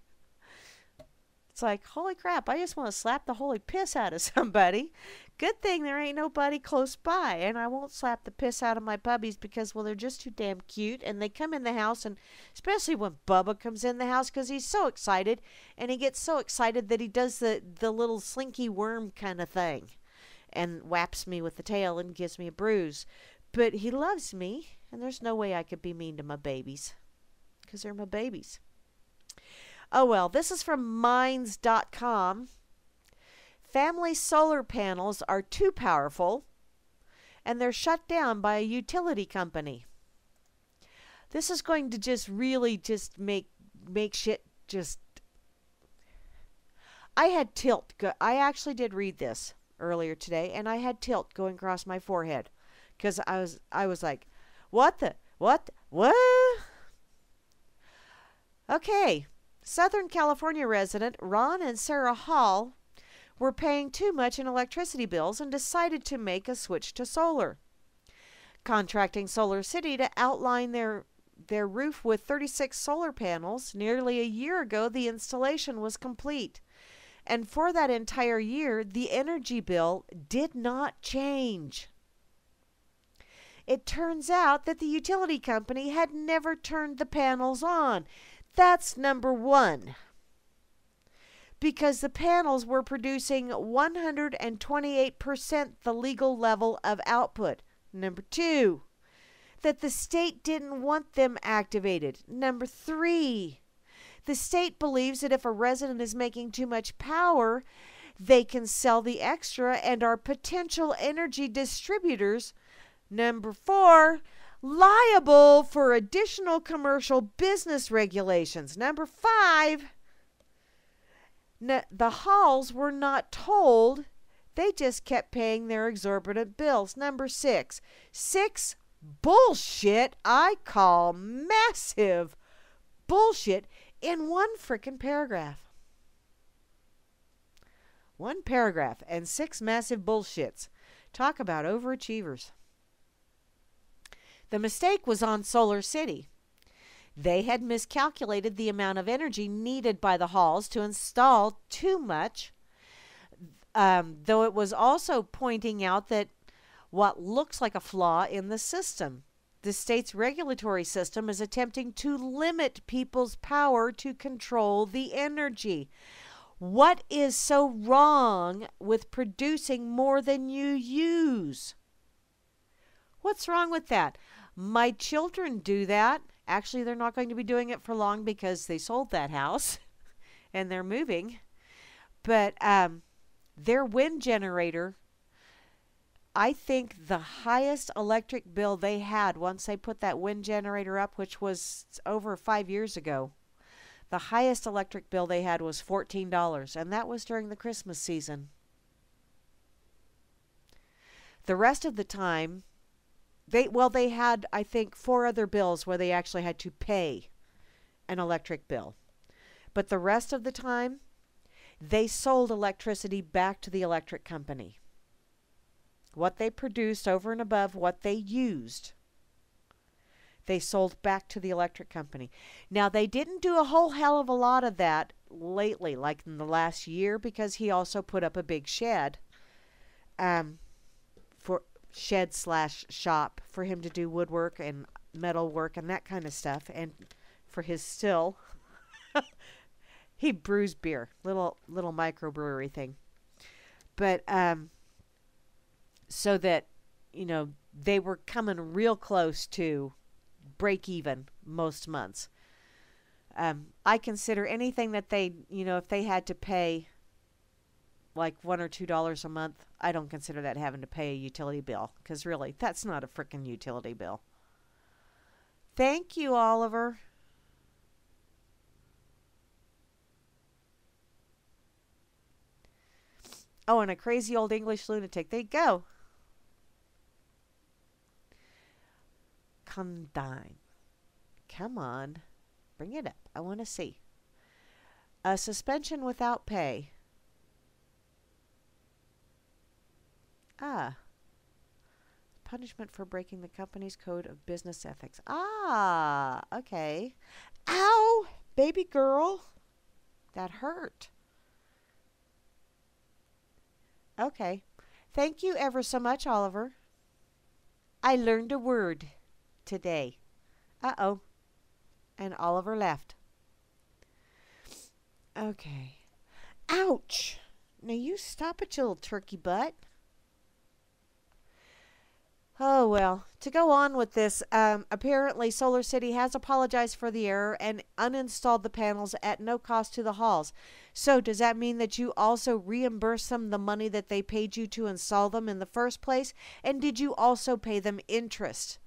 It's like, holy crap, I just want to slap the holy piss out of somebody. Good thing there ain't nobody close by, and I won't slap the piss out of my puppies because, well, they're just too damn cute, and they come in the house, and especially when Bubba comes in the house because he's so excited, and he gets so excited that he does the little slinky worm kind of thing and whaps me with the tail and gives me a bruise. But he loves me, and there's no way I could be mean to my babies because they're my babies. Oh, well, this is from Minds.com. Family solar panels are too powerful, and they're shut down by a utility company. This is going to just really just make shit just... I had tilt. I actually did read this earlier today, and I had tilt going across my forehead because I was like, what? Okay. Southern California resident Ron and Sarah Hall were paying too much in electricity bills and decided to make a switch to solar. Contracting Solar City to outline their roof with 36 solar panels, nearly a year ago the installation was complete. And for that entire year, the energy bill did not change. It turns out that the utility company had never turned the panels on. That's number one. Because the panels were producing 128% the legal level of output. Number two, that the state didn't want them activated. Number three, the state believes that if a resident is making too much power, they can sell the extra and are potential energy distributors. Number four, liable for additional commercial business regulations. Number five, the Halls were not told. They just kept paying their exorbitant bills. Number six, bullshit I call massive bullshit in one frickin' paragraph. One paragraph and 6 massive bullshits. Talk about overachievers. The mistake was on Solar City. They had miscalculated the amount of energy needed by the Halls to install too much, though it was also pointing out that what looks like a flaw in the system. The state's regulatory system is attempting to limit people's power to control the energy. What is so wrong with producing more than you use? What's wrong with that? My children do that. Actually, they're not going to be doing it for long because they sold that house and they're moving. But their wind generator, I think the highest electric bill they had once they put that wind generator up, which was over 5 years ago, the highest electric bill they had was $14, and that was during the Christmas season. The rest of the time, they had, I think, 4 other bills where they actually had to pay an electric bill. But the rest of the time, they sold electricity back to the electric company. What they produced over and above what they used, they sold back to the electric company. Now, they didn't do a whole hell of a lot of that lately, like in the last year, because he also put up a big shed for shed/shop for him to do woodwork and metal work and that kind of stuff, and for his still he brews beer, little microbrewery thing. But so that, you know, they were coming real close to break even most months. I consider anything that they, you know, if they had to pay like $1 or $2 a month, I don't consider that having to pay a utility bill, because really, that's not a frickin' utility bill. Thank you, Oliver. Oh, and a crazy old English lunatic. There you go. Condign. Come on. Bring it up. I want to see. A suspension without pay. Ah. Punishment for breaking the company's code of business ethics. Ah, okay. Ow, baby girl. That hurt. Okay. Thank you ever so much, Oliver. I learned a word today. Uh-oh. And Oliver left. Okay. Ouch. Now you stop it, you little turkey butt. Oh, well, to go on with this, apparently Solar City has apologized for the error and uninstalled the panels at no cost to the halls. So does that mean that you also reimburse them the money that they paid you to install them in the first place? And did you also pay them interest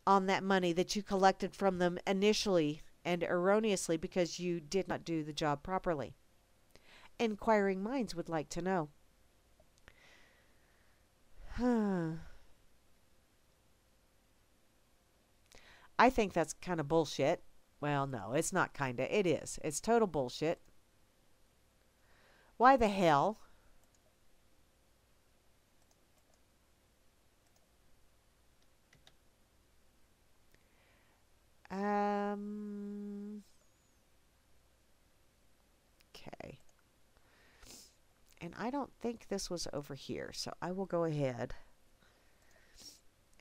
on that money that you collected from them initially and erroneously because you did not do the job properly? Inquiring minds would like to know. I think that's kind of bullshit. Well, no, it's not kind of. It is. It's total bullshit. Why the hell? Okay. And I don't think this was over here, so I will go ahead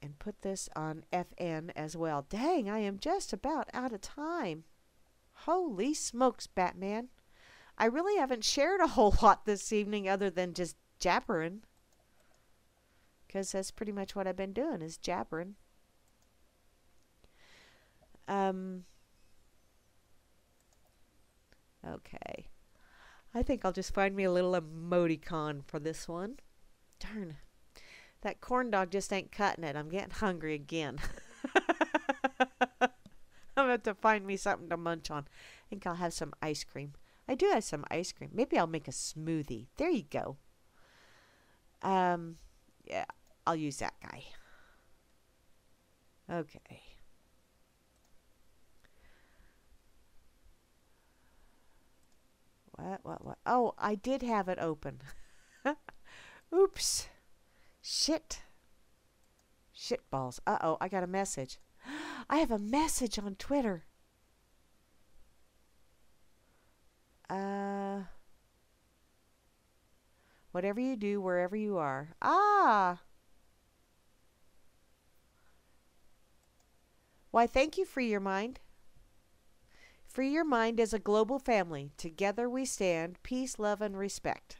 and put this on FN as well. Dang, I am just about out of time. Holy smokes, Batman. I really haven't shared a whole lot this evening other than just jabbering. Because that's pretty much what I've been doing, is jabbering. Okay. I think I'll just find me a little emoticon for this one. Darn. That corn dog just ain't cutting it. I'm getting hungry again. I'm going to find me something to munch on. I think I'll have some ice cream. I do have some ice cream. Maybe I'll make a smoothie. There you go. Yeah, I'll use that guy. Okay. What? Oh, I did have it open. Oops. Shit. Shit balls. Uh-oh, I got a message. I have a message on Twitter. Whatever you do, wherever you are. Ah! Why, thank you, Free Your Mind. Free Your Mind is a global family. Together we stand. Peace, love, and respect.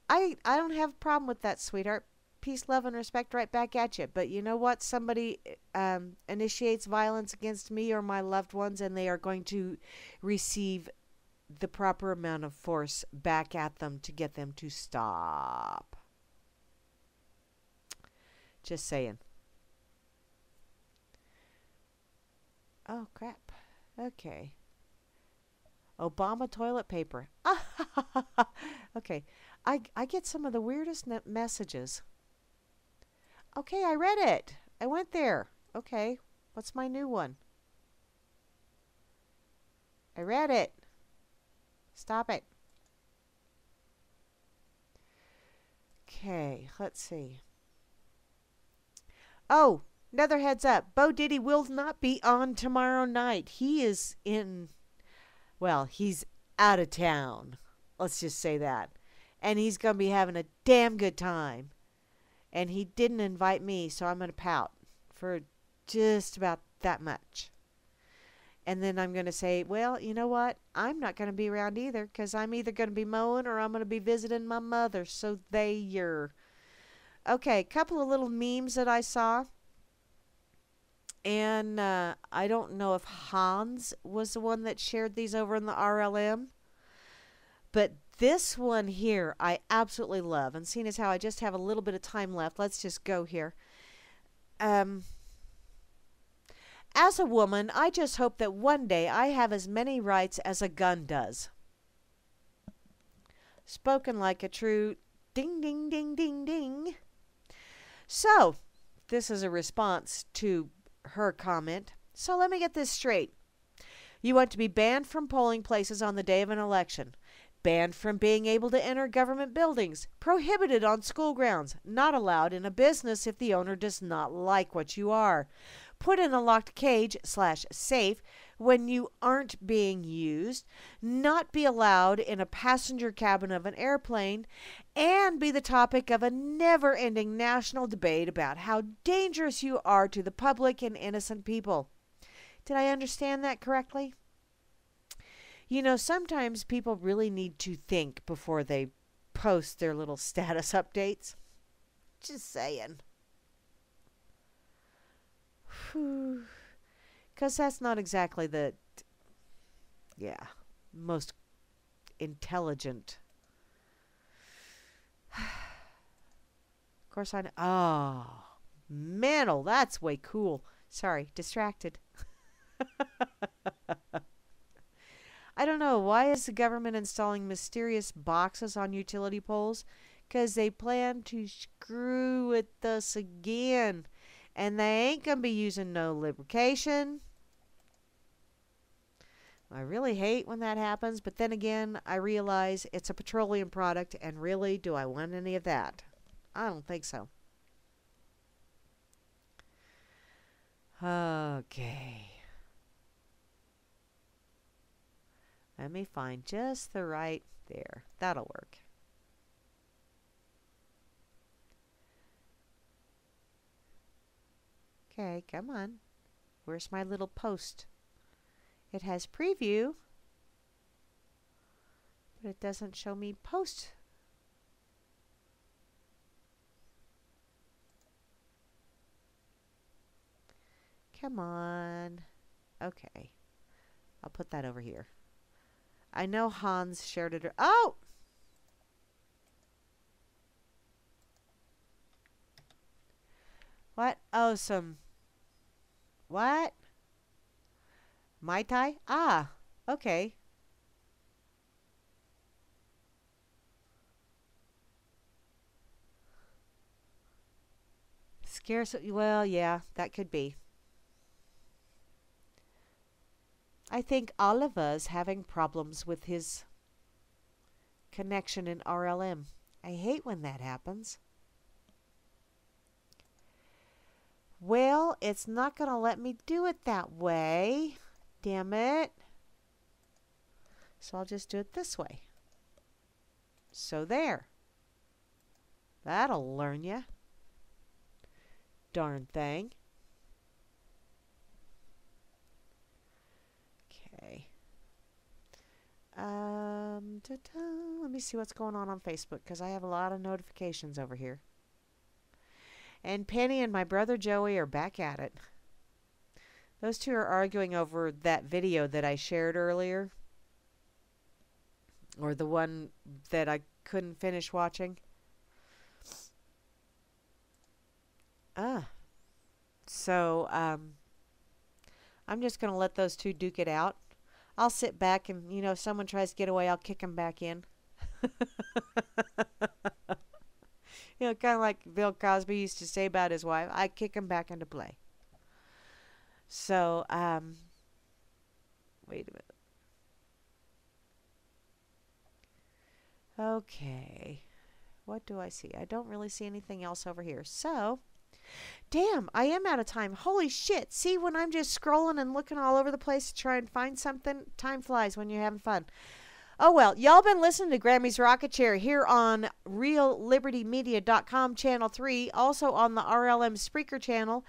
I don't have a problem with that, sweetheart. Peace, love, and respect right back at you. But you know what? Somebody initiates violence against me or my loved ones, and they are going to receive the proper amount of force back at them to get them to stop. Just saying. Oh, crap. Okay. Obama toilet paper. Okay. I get some of the weirdest messages. Okay, I read it. I went there. Okay. What's my new one? I read it. Stop it. Okay, let's see. Oh, another heads up. Bo Diddy will not be on tomorrow night. He is in, well, he's out of town. Let's just say that. And he's going to be having a damn good time. And he didn't invite me, so I'm going to pout for just about that much. And then I'm going to say, well, you know what? I'm not going to be around either because I'm either going to be mowing or I'm going to be visiting my mother. So you're. Okay, a couple of little memes that I saw. And I don't know if Hans was the one that shared these over in the RLM. But this one here I absolutely love. And seeing as how I just have a little bit of time left, let's just go here. As a woman, I just hope that one day I have as many rights as a gun does. Spoken like a true ding, ding, ding, ding, ding. So, this is a response to her comment. So let me get this straight. You want to be banned from polling places on the day of an election, banned from being able to enter government buildings, prohibited on school grounds, not allowed in a business if the owner does not like what you are, put in a locked cage/safe when you aren't being used, not be allowed in a passenger cabin of an airplane, and be the topic of a never-ending national debate about how dangerous you are to the public and innocent people. Did I understand that correctly? You know, sometimes people really need to think before they post their little status updates. Just saying. Because that's not exactly the, most intelligent. Of course I know. Oh, man, that's way cool. Sorry, distracted. I don't know. Why is the government installing mysterious boxes on utility poles? Because they plan to screw with us again. And they ain't going to be using no lubrication. I really hate when that happens. But then again, I realize it's a petroleum product. And really, do I want any of that? I don't think so. Okay. Let me find just the right there. That'll work. Okay, come on. Where's my little post? It has preview, but it doesn't show me post. Come on. Okay. I'll put that over here. I know Hans shared it. Oh! What? Oh, some... What? Mai Tai? Ah, okay. Scarce... Well, yeah, that could be. I think Oliver's having problems with his connection in RLM. I hate when that happens. Well, it's not going to let me do it that way. Damn it. So I'll just do it this way. So there. That'll learn ya. Darn thing. Okay. Let me see what's going on Facebook, because I have a lot of notifications over here. And Penny and my brother Joey are back at it. Those two are arguing over that video that I shared earlier. Or the one that I couldn't finish watching. So, I'm just going to let those two duke it out. I'll sit back and, you know, if someone tries to get away, I'll kick them back in. You know, kind of like Bill Cosby used to say about his wife. I kick him back into play. So, wait a minute. Okay. What do I see? I don't really see anything else over here. So, damn, I am out of time. Holy shit. See, when I'm just scrolling and looking all over the place to try and find something, time flies when you're having fun. Oh, well, y'all been listening to Grammy's Rocket Chair here on RealLibertyMedia.com, Channel 3, also on the RLM Spreaker channel,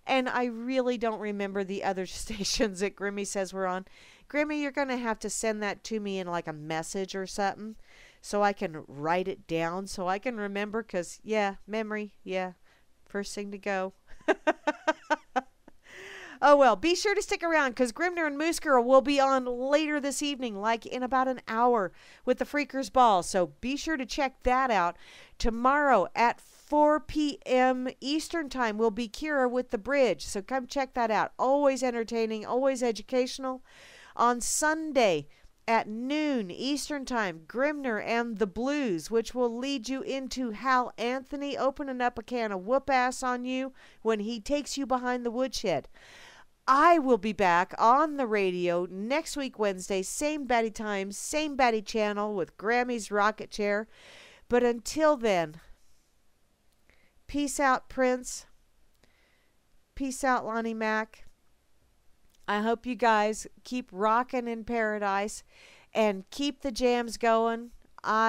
and I really don't remember the other stations that Grimmy says we're on. Grimmy, you're going to have to send that to me in like a message or something so I can write it down so I can remember, because, yeah, memory, yeah, first thing to go. Oh, well, be sure to stick around because Grimner and Moose Girl will be on later this evening, like in about an hour with the Freakers Ball. So be sure to check that out. Tomorrow at 4 p.m. Eastern Time will be Kira with The Bridge. So come check that out. Always entertaining, always educational. On Sunday at noon Eastern Time, Grimner and the Blues, which will lead you into Hal Anthony opening up a can of whoop ass on you when he takes you behind the woodshed. I will be back on the radio next week, Wednesday, same batty time, same batty channel with Grammy's Rocket Chair. But until then, peace out, Prince. Peace out, Lonnie Mac. I hope you guys keep rocking in paradise and keep the jams going. I